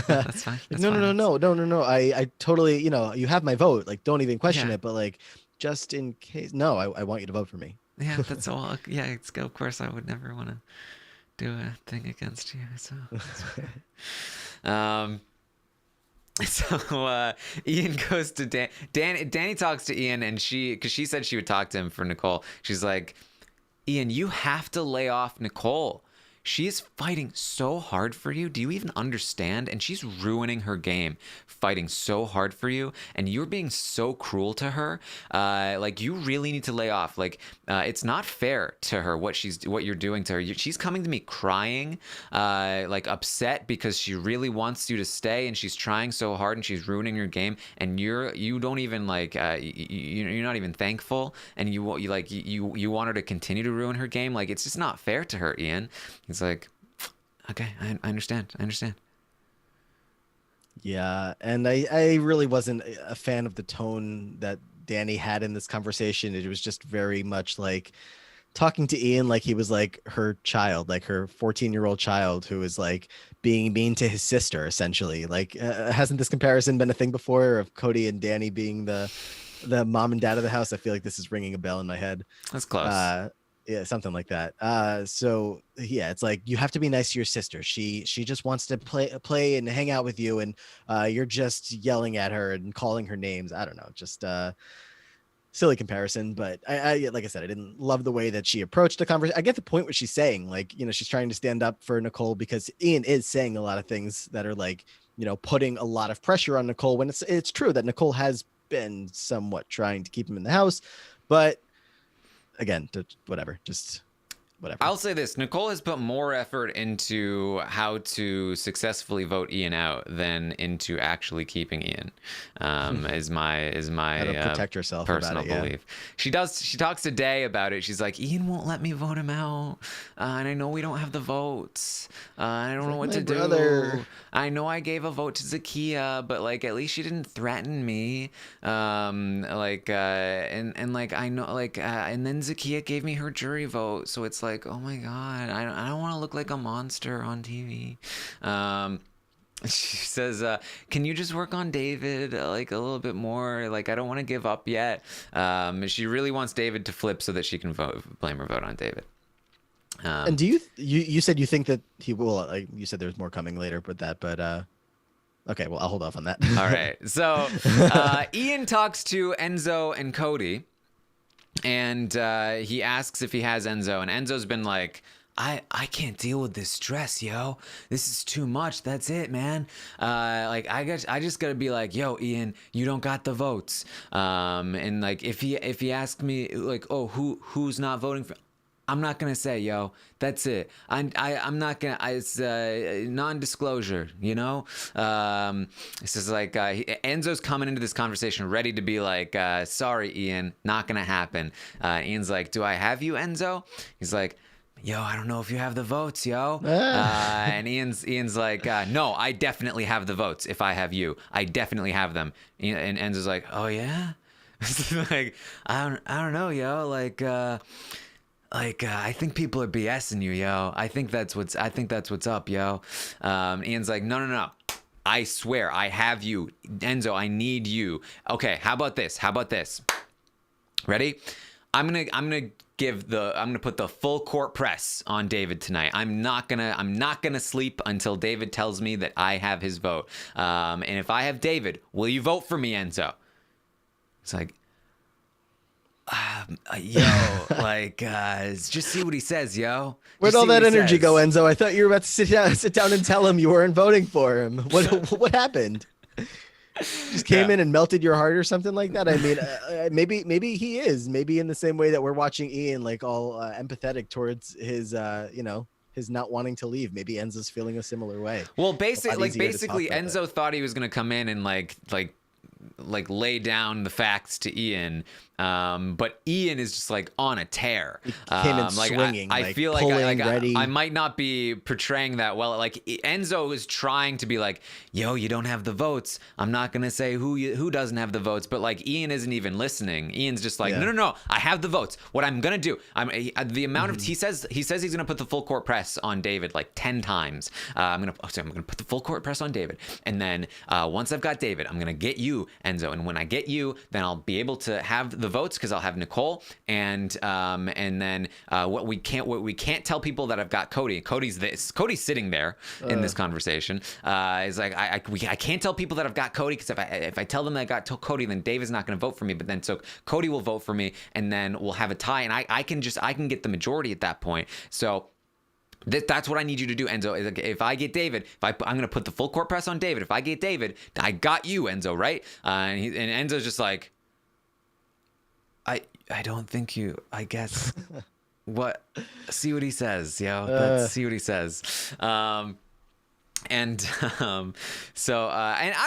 That's fine. That's No, fine. no. I totally, you have my vote. Like, don't even question Yeah. it. But like, just in case, no, I want you to vote for me. Yeah, that's all. Yeah, of course, I would never want to do a thing against you. So, so Ian goes to Danny talks to Ian, and because she said she would talk to him for Nicole. She's like, Ian, you have to lay off Nicole. She's fighting so hard for you. Do you even understand? And she's ruining her game, fighting so hard for you. And you're being so cruel to her. Like, you really need to lay off. Like, it's not fair to her what you're doing to her. She's coming to me crying, like upset because she really wants you to stay, and she's trying so hard, and she's ruining your game. And you don't even like you're not even thankful, and you want her to continue to ruin her game. Like, it's just not fair to her, Ian. He's like, okay, I understand. Yeah, and I really wasn't a fan of the tone that Danny had in this conversation. It was just very much like talking to Ian like he was like her child, like her 14-year-old child who is like being mean to his sister, essentially. Like, hasn't this comparison been a thing before of Cody and Danny being the mom and dad of the house? I feel like this is ringing a bell in my head. That's close. Yeah, something like that. So yeah, it's like you have to be nice to your sister. She just wants to play and hang out with you, and you're just yelling at her and calling her names. I don't know, just silly comparison. But I like I said, I didn't love the way that she approached the conversation. I get the point what she's saying, like, she's trying to stand up for Nicole because Ian is saying a lot of things that are like, putting a lot of pressure on Nicole, when it's true that Nicole has been somewhat trying to keep him in the house, but again, whatever. I'll say this: Nicole has put more effort into how to successfully vote Ian out than into actually keeping Ian. Is my How to protect herself personal about it, yeah. belief. She does. She talks to Day about it. She's like, Ian won't let me vote him out, and I know we don't have the votes. I don't know what to do. I know I gave a vote to Zakiya, but like at least she didn't threaten me. And like I know and then Zakiya gave me her jury vote, so it's like, oh my god, I don't want to look like a monster on TV. She says, can you just work on David like a little bit more? Like, I don't want to give up yet. She really wants David to flip so that she can blame her vote on David. And do you said you think that he will, like you said there's more coming later with that, but okay, well, I'll hold off on that. All right. So Ian talks to Enzo and Cody, and he asks if he has Enzo, and Enzo's been like, I can't deal with this stress, yo. This is too much. That's it, man. Like I just gotta be like, yo, Ian, you don't got the votes. And like if he asked me like, oh, who's not voting for, I'm not gonna say, yo. That's it. I'm not gonna. It's non-disclosure, you know. This is like Enzo's coming into this conversation ready to be like, sorry, Ian, not gonna happen. Ian's like, do I have you, Enzo? He's like, yo, I don't know if you have the votes, yo. And Ian's like, no, I definitely have the votes. If I have you, I definitely have them. And Enzo's like, oh yeah. Like I don't know, yo. Like I think people are BSing you, yo. I think that's what's up, yo. Ian's like, no. I swear, I have you, Enzo. I need you. Okay, how about this? Ready? I'm gonna put the full court press on David tonight. I'm not gonna sleep until David tells me that I have his vote. And if I have David, will you vote for me, Enzo? It's like, yo, like, just see what he says, yo. Where'd all that energy go, Enzo? I thought you were about to sit down and tell him you weren't voting for him. What happened? Just came in and melted your heart or something like that. I mean, maybe he is. Maybe in the same way that we're watching Ian, like all empathetic towards his, his not wanting to leave. Maybe Enzo's feeling a similar way. Well, basically, Enzo thought he was gonna come in and like lay down the facts to Ian, but Ian is just like on a tear. He came in swinging. I feel like I might not be portraying that well. Like Enzo is trying to be like, yo, you don't have the votes. I'm not gonna say who doesn't have the votes, but like Ian isn't even listening. Ian's just like, no, I have the votes. What I'm gonna do, the amount of he says he's gonna put the full court press on David like 10 times. I'm gonna put the full court press on David, and then once I've got David, I'm gonna get you, Enzo, and when I get you, then I'll be able to have the votes because I'll have Nicole, and then what we can't tell people that I've got Cody. Cody's sitting there in this conversation. Is like I can't tell people that I've got Cody because if I tell them that I got Cody, then David's not going to vote for me. But then so Cody will vote for me, and then we'll have a tie, and I can get the majority at that point. So. That's what I need you to do, Enzo. If I get David, I'm going to put the full court press on David. If I get David, I got you, Enzo, right? And Enzo's just like, I don't think you, I guess. What? See what he says, yo. Let's see what he says. So and I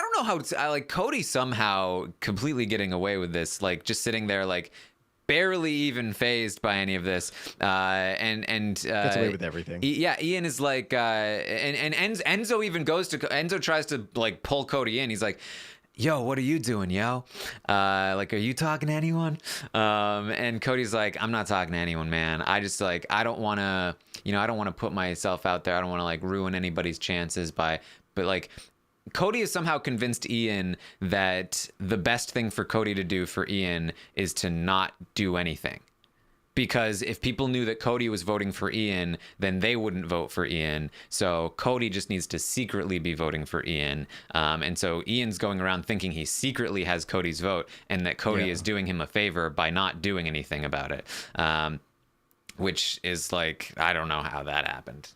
don't know how like Cody somehow completely getting away with this, like just sitting there like barely even phased by any of this, and gets away with everything. Ian is like, and Enzo tries to like pull Cody in. He's like, yo, what are you doing, yo? Like, are you talking to anyone? And Cody's like, I'm not talking to anyone, man. I just like, I don't want to put myself out there. I don't want to like ruin anybody's chances but like, Cody has somehow convinced Ian that the best thing for Cody to do for Ian is to not do anything. Because if people knew that Cody was voting for Ian, then they wouldn't vote for Ian. So Cody just needs to secretly be voting for Ian. And so Ian's going around thinking he secretly has Cody's vote and that Cody is doing him a favor by not doing anything about it. Which is like, I don't know how that happened.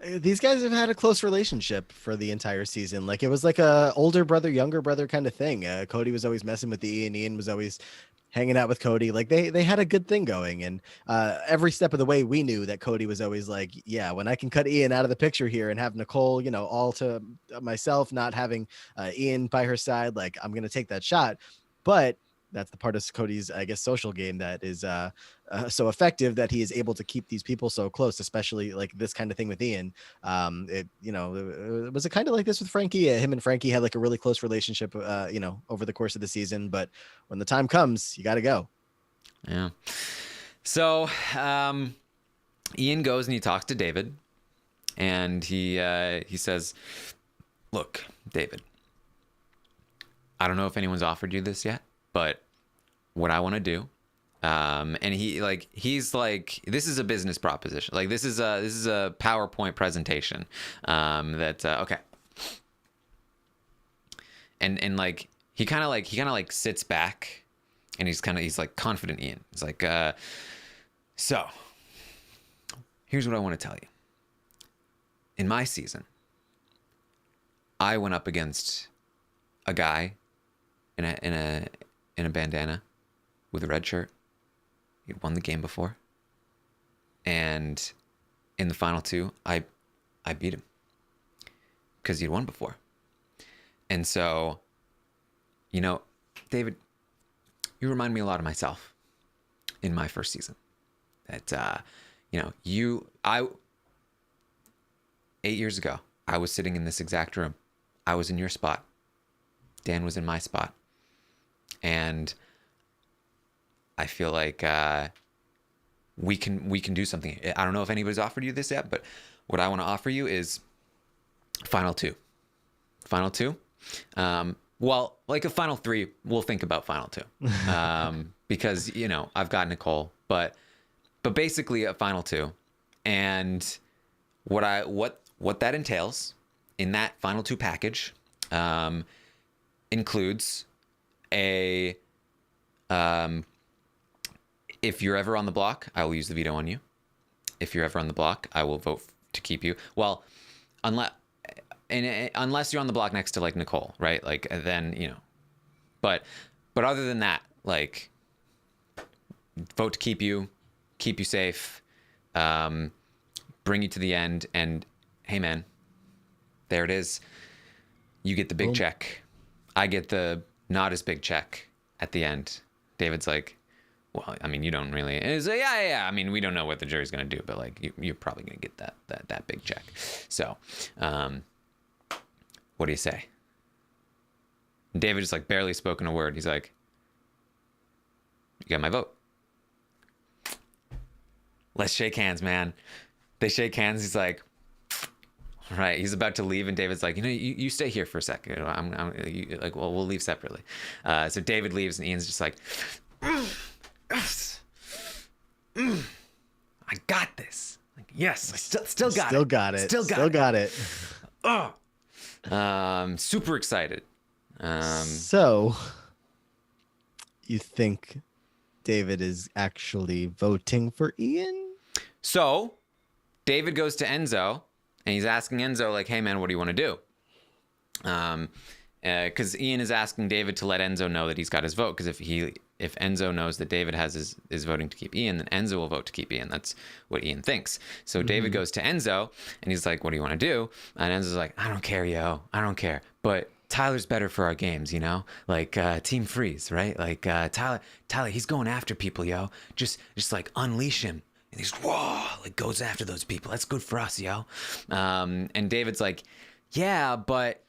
These guys have had a close relationship for the entire season. Like it was like a older brother, younger brother kind of thing. Cody was always messing with Ian. Ian was always hanging out with Cody. Like they had a good thing going. And every step of the way, we knew that Cody was always like, yeah, when I can cut Ian out of the picture here and have Nicole, all to myself, not having Ian by her side, like I'm going to take that shot. But that's the part of Cody's, I guess, social game that is so effective that he is able to keep these people so close, especially like this kind of thing with Ian. It was kind of like this with Frankie. Him and Frankie had like a really close relationship, over the course of the season. But when the time comes, you got to go. Yeah. So Ian goes and he talks to David, and he says, "Look, David, I don't know if anyone's offered you this yet, but what I want to do," and he's like, this is a business proposition. Like this is a PowerPoint presentation. Okay. And like he kind of like sits back, and he's like confident Ian. He's like, so here's what I want to tell you. In my season, I went up against a guy in a bandana with a red shirt. He won the game before. And in the final two, I beat him because he'd won before. And so, David, you remind me a lot of myself in my first season. That, 8 years ago, I was sitting in this exact room. I was in your spot. Dan was in my spot. And I feel like we can do something. I don't know if anybody's offered you this yet, but what I want to offer you is final two. Final two. Well, like a final three, we'll think about final two. Because, I've got Nicole, but basically a final two. And what that entails in that final two package includes a if you're ever on the block, I will use the veto on you. If you're ever on the block, I will vote to keep you. Well, unless you're on the block next to like Nicole, right? Like then, but other than that, like vote to keep you safe, bring you to the end, and hey man, there it is. You get the big check. I get the not as big check at the end. David's like, well, I mean, you don't really. And he's like, yeah. I mean, we don't know what the jury's gonna do, but like, you're probably gonna get that big check. So, what do you say? And David just like barely spoken a word. He's like, you got my vote. Let's shake hands, man. They shake hands. He's like, all right. He's about to leave, and David's like, you stay here for a second. We'll leave separately. So David leaves, and Ian's just like, I got this. Like, yes, still got it. Still got it. Oh, super excited. So, you think David is actually voting for Ian? So, David goes to Enzo, and he's asking Enzo, like, hey, man, what do you want to do? Because Ian is asking David to let Enzo know that he's got his vote. Because if Enzo knows that David is voting to keep Ian, then Enzo will vote to keep Ian. That's what Ian thinks. So David goes to Enzo, and he's like, what do you want to do? And Enzo's like, I don't care, yo. I don't care. But Tyler's better for our games, like Team Freeze, right? Like Tyler, he's going after people, yo. Just like unleash him. And he's like goes after those people. That's good for us, yo. And David's like, yeah, but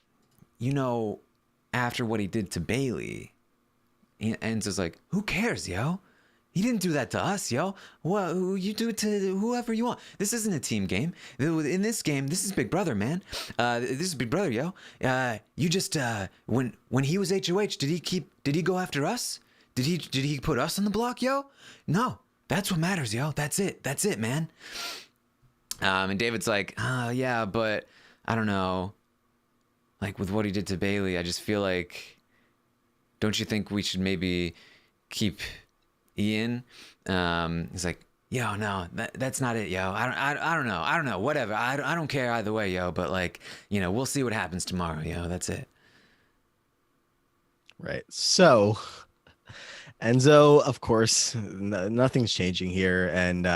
after what he did to Bailey, Enzo's like, who cares, yo? He didn't do that to us, yo. Well, you do it to whoever you want. This isn't a team game. In this game, this is Big Brother, man. This is Big Brother, yo. You just when he was HOH, did he go after us? Did he put us on the block, yo? No, that's what matters, yo. That's it, man. And David's like, yeah, but I don't know. Like with what he did to Bailey, I just feel like, don't you think we should maybe keep Ian? He's like, yo, no, that's not it, yo. I don't know, whatever. I don't care either way, yo. But like, we'll see what happens tomorrow, yo. That's it. Right. So, Enzo, of course, nothing's changing here, and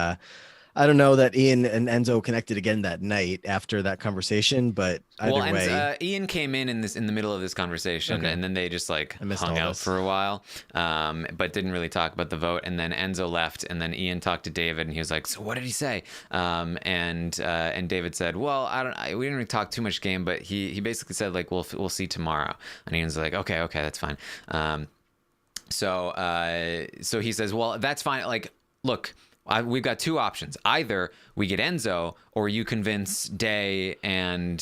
I don't know that Ian and Enzo connected again that night after that conversation, but either way, Ian came in the middle of this conversation, and then they just like hung out for a while, but didn't really talk about the vote. And then Enzo left, and then Ian talked to David, and he was like, "So what did he say?" And David said, "Well, we didn't really talk too much game, but he basically said like we'll see tomorrow." And Ian's like, "Okay, that's fine." So he says, "Well, that's fine. Like, look." We've got two options. Either we get Enzo, or you convince Day and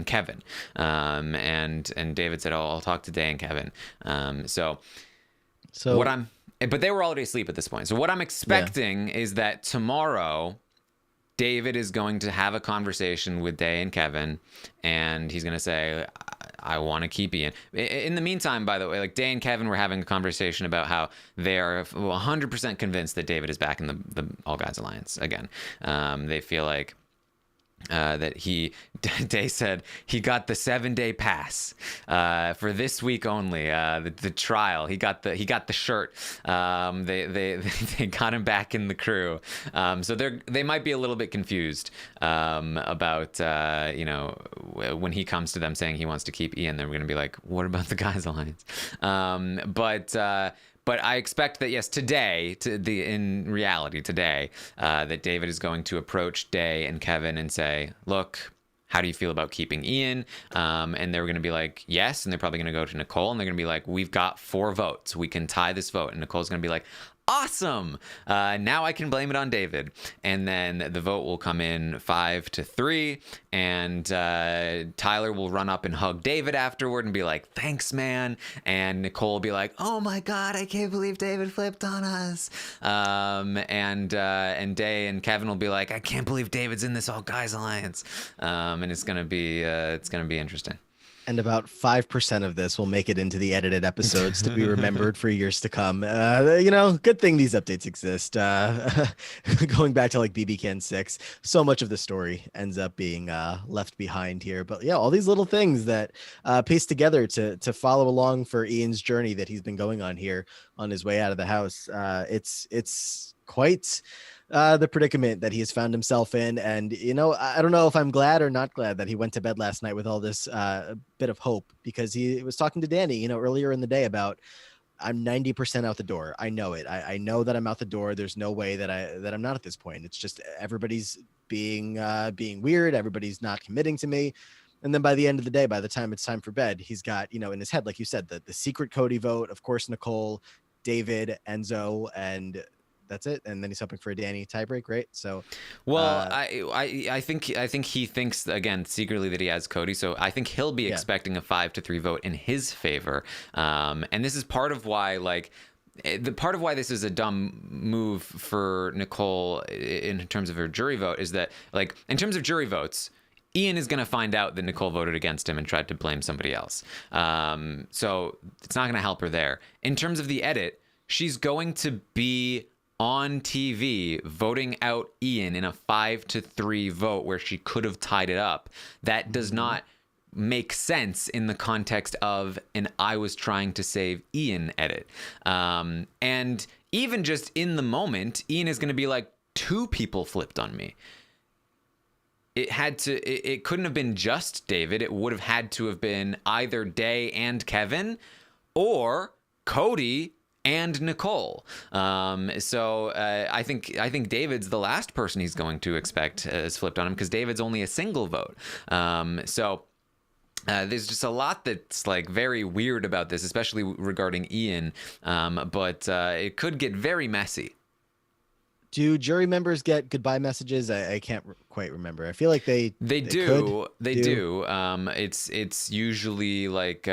Kevin. And David said, "Oh, I'll talk to Day and Kevin." So but they were already asleep at this point. So what I'm expecting is that tomorrow, David is going to have a conversation with Day and Kevin, and he's going to say, I want to keep Ian. In the meantime, by the way, like Day and Kevin were having a conversation about how they are 100% convinced that David is back in the All Guys Alliance again. They feel like that Day said he got the 7-day pass for this week only. The trial, he got the shirt. They got him back in the crew. So they might be a little bit confused about when he comes to them saying he wants to keep Ian. They're going to be like, what about the Guys Alliance? But I expect that, yes, today, in reality, today, that David is going to approach Day and Kevin and say, look, how do you feel about keeping Ian? And they're going to be like, yes. And they're probably going to go to Nicole and they're going to be like, we've got 4 votes. We can tie this vote. And Nicole's going to be like, awesome. Now I can blame it on David. And then the vote will come in 5-3. And Tyler will run up and hug David afterward and be like, thanks, man. And Nicole will be like, oh my God, I can't believe David flipped on us. And Day and Kevin will be like, I can't believe David's in this All Guys Alliance. And it's gonna be interesting. And about 5% of this will make it into the edited episodes to be remembered for years to come. Good thing these updates exist. Going back to like BB Can 6, so much of the story ends up being left behind here. But yeah, all these little things that piece together to follow along for Ian's journey that he's been going on here on his way out of the house. It's quite the predicament that he has found himself in. And, I don't know if I'm glad or not glad that he went to bed last night with all this bit of hope, because he was talking to Danny, earlier in the day about, I'm 90% out the door. I know it. I know that I'm out the door. There's no way that I'm not at this point. It's just everybody's being weird. Everybody's not committing to me. And then by the end of the day, by the time it's time for bed, he's got, in his head, like you said, the secret Cody vote, of course, Nicole, David, Enzo, and that's it. And then he's hoping for a Danny tiebreak, right? So, well, I think he thinks, again, secretly, that he has Cody. So I think he'll be expecting a 5-3 vote in his favor. And this is part of why, this is a dumb move for Nicole in terms of her jury vote, is that, like, in terms of jury votes, Ian is going to find out that Nicole voted against him and tried to blame somebody else. So it's not going to help her there. In terms of the edit, she's going to be on TV voting out Ian in a 5-3 vote where she could have tied it up. That does not make sense in the context of an I was trying to save Ian edit. And even just in the moment, Ian is going to be like, 2 people flipped on me. It couldn't have been just David. It would have had to have been either Day and Kevin or Cody and Nicole. So I think David's the last person he's going to expect has flipped on him, because David's only a single vote. So there's just a lot that's like very weird about this, especially regarding Ian. But it could get very messy. Do jury members get goodbye messages? I can't quite remember. I feel like they do. They do. It's usually like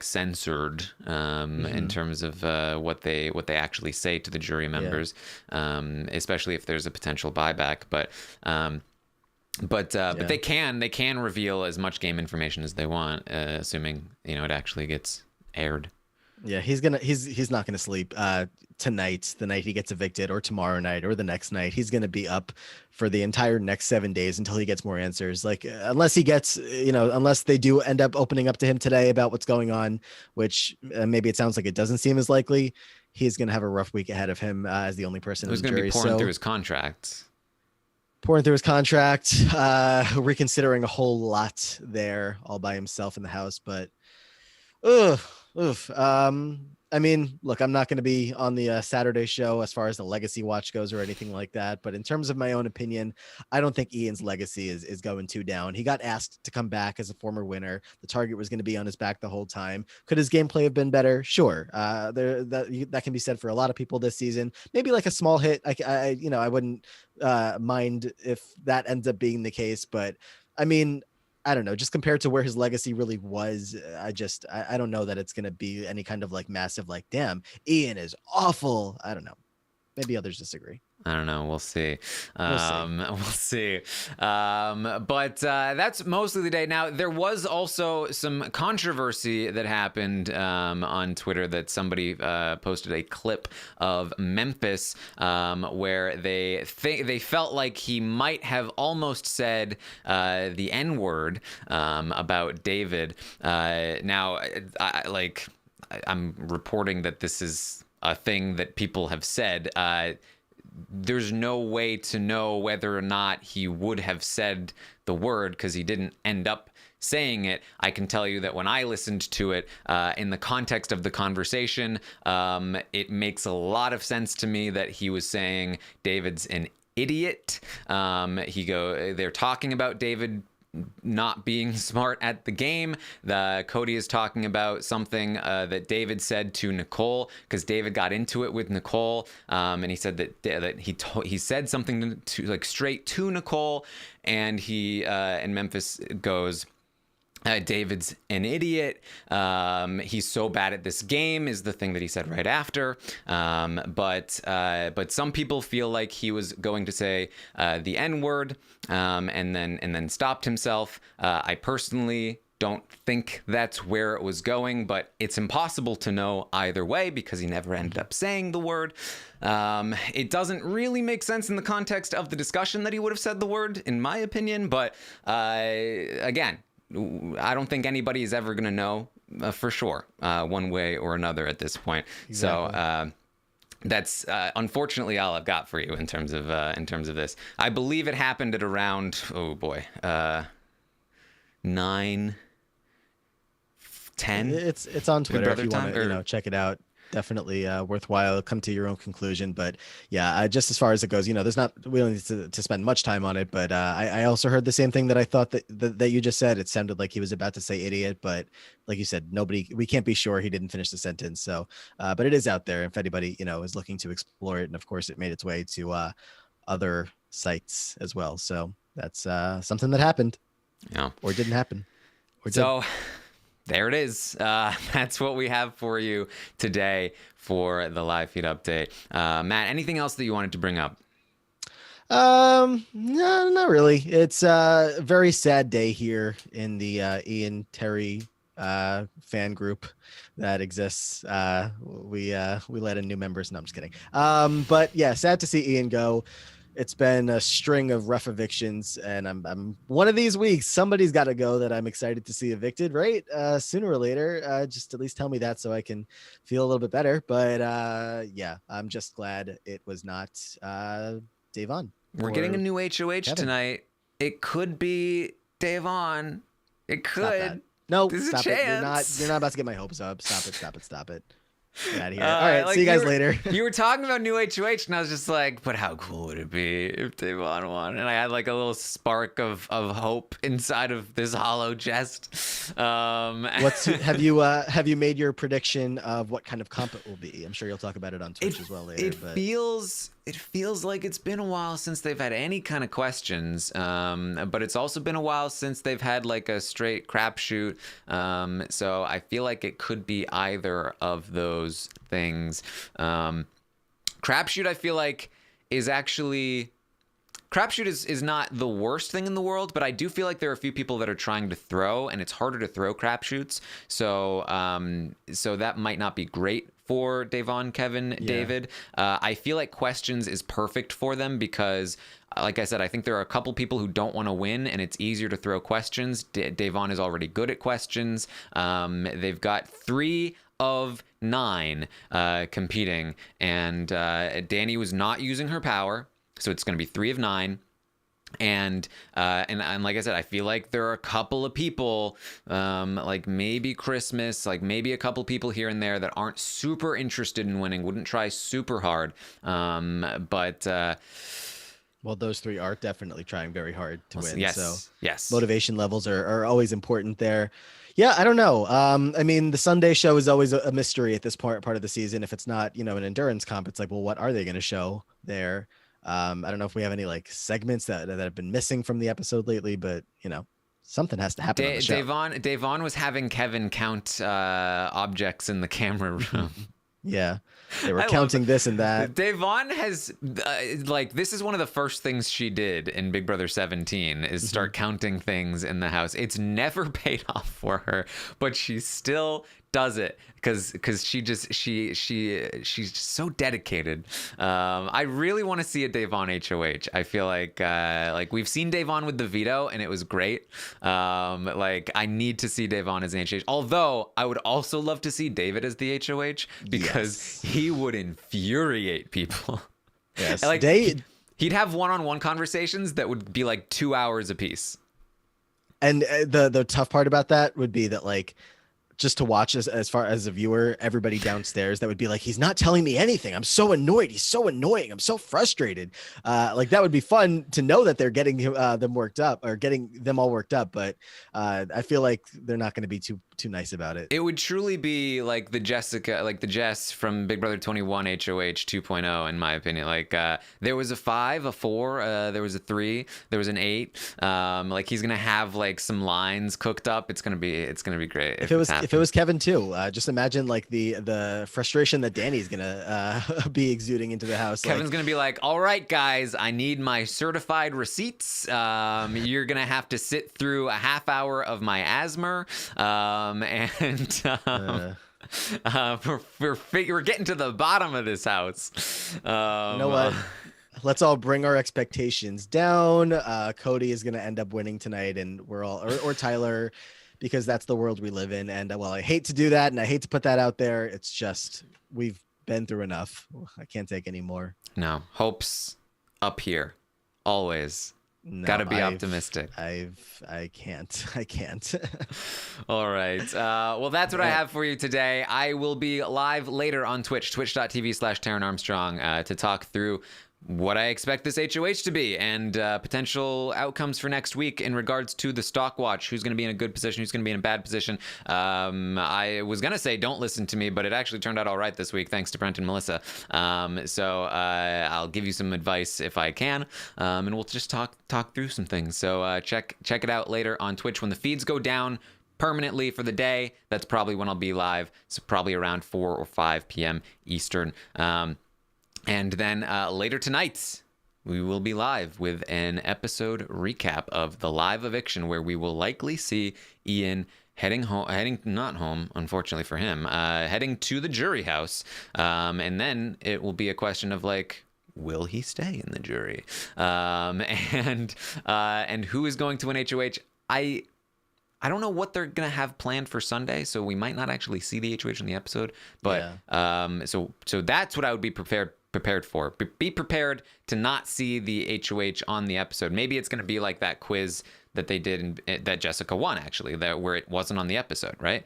censored in terms of what they actually say to the jury members, especially if there's a potential buyback. But they can reveal as much game information as they want, assuming it actually gets aired. Yeah, he's not gonna sleep tonight, the night he gets evicted, or tomorrow night, or the next night. He's gonna be up for the entire next 7 days until he gets more answers. Like, unless he gets, unless they do end up opening up to him today about what's going on, which maybe it sounds like it doesn't seem as likely. He's gonna have a rough week ahead of him as the only person. Who's gonna be pouring through his contract? Reconsidering a whole lot there, all by himself in the house, but. I mean, look, I'm not going to be on the Saturday show as far as the legacy watch goes or anything like that. But in terms of my own opinion, I don't think Ian's legacy is going too down. He got asked to come back as a former winner. The target was going to be on his back the whole time. Could his gameplay have been better? Sure. That can be said for a lot of people this season. Maybe like a small hit. I wouldn't mind if that ends up being the case. But I mean, I don't know, just compared to where his legacy really was, I don't know that it's going to be any kind of like massive, like, damn, Ian is awful. I don't know. Maybe others disagree. I don't know. We'll see. We'll see. We'll see. But that's mostly the day. Now, there was also some controversy that happened on Twitter that somebody posted a clip of Memphis where they felt like he might have almost said the N-word about David. Now, I'm reporting that this is a thing that people have said. There's no way to know whether or not he would have said the word because he didn't end up saying it. I can tell you that when I listened to it in the context of the conversation, it makes a lot of sense to me that he was saying David's an idiot. They're talking about David not being smart at the game. Cody is talking about something that David said to Nicole because David got into it with Nicole, and he said that he said something to like straight to Nicole, and and Memphis goes, David's an idiot. He's so bad at this game is the thing that he said right after. But some people feel like he was going to say the N-word and then stopped himself. I personally don't think that's where it was going, but it's impossible to know either way because he never ended up saying the word. It doesn't really make sense in the context of the discussion that he would have said the word, in my opinion. But again, I don't think anybody is ever going to know for sure one way or another at this point. Exactly. So that's unfortunately all I've got for you in terms of this. I believe it happened at around 9, 10. It's on Twitter if you want to check it out. Definitely worthwhile. Come to your own conclusion. But yeah, just as far as it goes, we don't need to spend much time on it. But I also heard the same thing that I thought that you just said. It sounded like he was about to say idiot, but like you said, we can't be sure he didn't finish the sentence. So, but it is out there if anybody is looking to explore it. And of course, it made its way to other sites as well. So that's something that happened, or didn't happen, or so. There it is. That's what we have for you today for the live feed update. Matt, anything else that you wanted to bring up? No, not really. It's a very sad day here in the Ian Terry fan group that exists. We let in new members. No, I'm just kidding. But yeah, sad to see Ian go. It's been a string of rough evictions, and I'm one of these weeks. Somebody's got to go that I'm excited to see evicted, right? Sooner or later. Just at least tell me that so I can feel a little bit better. But yeah, I'm just glad it was not Davon. We're getting a new HOH tonight. It could be Davon. It could. No, there's stop a it. chance. You're not about to get my hopes up. Stop it. Get out of here. All right, see you guys later. You were talking about new HOH, and I was just like, but how cool would it be if Davon won? And I had like a little spark of hope inside of this hollow chest. Have you made your prediction of what kind of comp it will be? I'm sure you'll talk about it on Twitch as well later. It feels like it's been a while since they've had any kind of questions, but it's also been a while since they've had like a straight crapshoot. So I feel like it could be either of those things. Crapshoot, I feel like, is actually... Crapshoot is not the worst thing in the world, but I do feel like there are a few people that are trying to throw, and it's harder to throw crapshoots. So that might not be great for Davon, Kevin, David. I feel like questions is perfect for them because, like I said, I think there are a couple people who don't want to win, and it's easier to throw questions. Davon is already good at questions. They've got 3 of 9 competing, and Danny was not using her power. So it's going to be 3 of 9. And like I said, I feel like there are a couple of people, like maybe Christmas, like maybe a couple people here and there that aren't super interested in winning, wouldn't try super hard. But well, those 3 are definitely trying very hard to win. Yes. Motivation levels are always important there. Yeah, I don't know. I mean, the Sunday show is always a mystery at this part of the season. If it's not, an endurance comp, it's like, well, what are they going to show there? I don't know if we have any like segments that have been missing from the episode lately, but something has to happen on the show. Davon was having Kevin count objects in the camera room. Yeah, they were I love counting this and that. Devon has like this is one of the first things she did in Big Brother 17 is start counting things in the house. It's never paid off for her, but she still does it because she's just so dedicated. I really want to see a Devon HOH. I feel like we've seen Devon with the veto and it was great. Like I need to see Devon as an HOH. Although I would also love to see David as the HOH because he would infuriate people. Yes, Like he'd have one-on-one conversations that would be like 2 hours apiece. and the tough part about that would be that like just to watch as far as a viewer, everybody downstairs that would be like, he's not telling me anything. I'm so annoyed. He's so annoying. I'm so frustrated. Like that would be fun to know that they're getting them worked up or getting them all worked up. But I feel like they're not going to be too nice about it. It would truly be like the Jess from Big Brother 21 HOH 2.0, in my opinion. Like there was a 5, a 4, there was a 3, there was an 8. Like he's gonna have like some lines cooked up. It's gonna be great. If it was Kevin too, just imagine like the frustration that Danny's gonna be exuding into the house. Kevin's gonna be like, "All right, guys, I need my certified receipts. You're gonna have to sit through a half hour of my asthma, we're getting to the bottom of this house." You know what? Let's all bring our expectations down. Cody is gonna end up winning tonight, and we're all or Tyler. Because that's the world we live in. And well, I hate to do that. And I hate to put that out there. It's just, we've been through enough. I can't take any more. No, hope's up here. Always. No, Gotta be optimistic. I can't. All right. Well, that's what I have for you today. I will be live later on Twitch, twitch.tv/Taron Armstrong, to talk through what I expect this HOH to be and potential outcomes for next week in regards to the stock watch. Who's going to be in a good position? Who's going to be in a bad position? I was going to say don't listen to me, but it actually turned out all right this week thanks to Brent and Melissa. So I'll give you some advice if I can, and we'll just talk through some things. So check it out later on Twitch when the feeds go down permanently for the day. That's probably when I'll be live. So probably around 4 or 5 p.m. Eastern. And then later tonight, we will be live with an episode recap of the live eviction, where we will likely see Ian not home, unfortunately for him, heading to the jury house. And then it will be a question of like, will he stay in the jury? And who is going to win HOH? I don't know what they're gonna have planned for Sunday, so we might not actually see the HOH in the episode. But so that's what I would be prepared for. Be prepared to not see the HOH on the episode. Maybe it's going to be like that quiz that they did that Jessica won, actually, where it wasn't on the episode, right?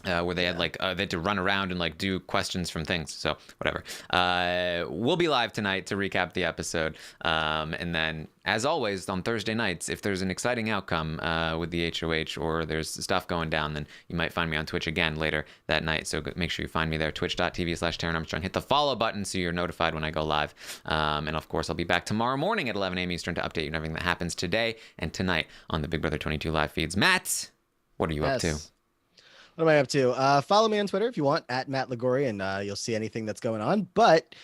Where they had they had to run around and like do questions from things. So whatever. We'll be live tonight to recap the episode. And then, as always, on Thursday nights, if there's an exciting outcome with the HOH or there's stuff going down, then you might find me on Twitch again later that night. So make sure you find me there, twitch.tv/Taron Armstrong. Hit the follow button so you're notified when I go live. And of course, I'll be back tomorrow morning at 11 a.m. Eastern to update you on everything that happens today and tonight on the Big Brother 22 live feeds. Matt, what are you up to? What am I up to? Follow me on Twitter if you want, at Matt Ligori, and you'll see anything that's going on. But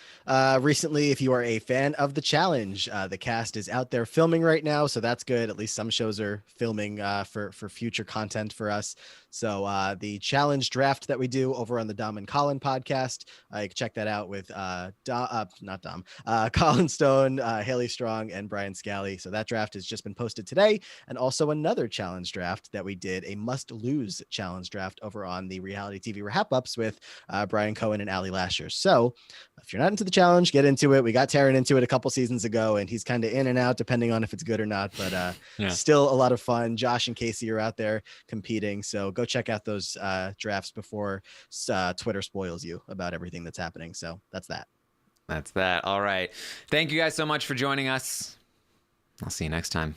recently, if you are a fan of The Challenge, the cast is out there filming right now, so that's good. At least some shows are filming for future content for us. So the challenge draft that we do over on the Dom and Colin podcast, you can check that out with Colin Stone, Haley Strong, and Brian Scally. So that draft has just been posted today. And also another challenge draft that we did, a must-lose challenge draft over on the Reality TV Wrap-Ups with Brian Cohen and Ali Lasher. So if you're not into the challenge, get into it. We got Taron into it a couple seasons ago, and he's kind of in and out depending on if it's good or not. But still a lot of fun. Josh and Casey are out there competing. So go check out those drafts before Twitter spoils you about everything that's happening. So that's that. All right. Thank you guys so much for joining us. I'll see you next time.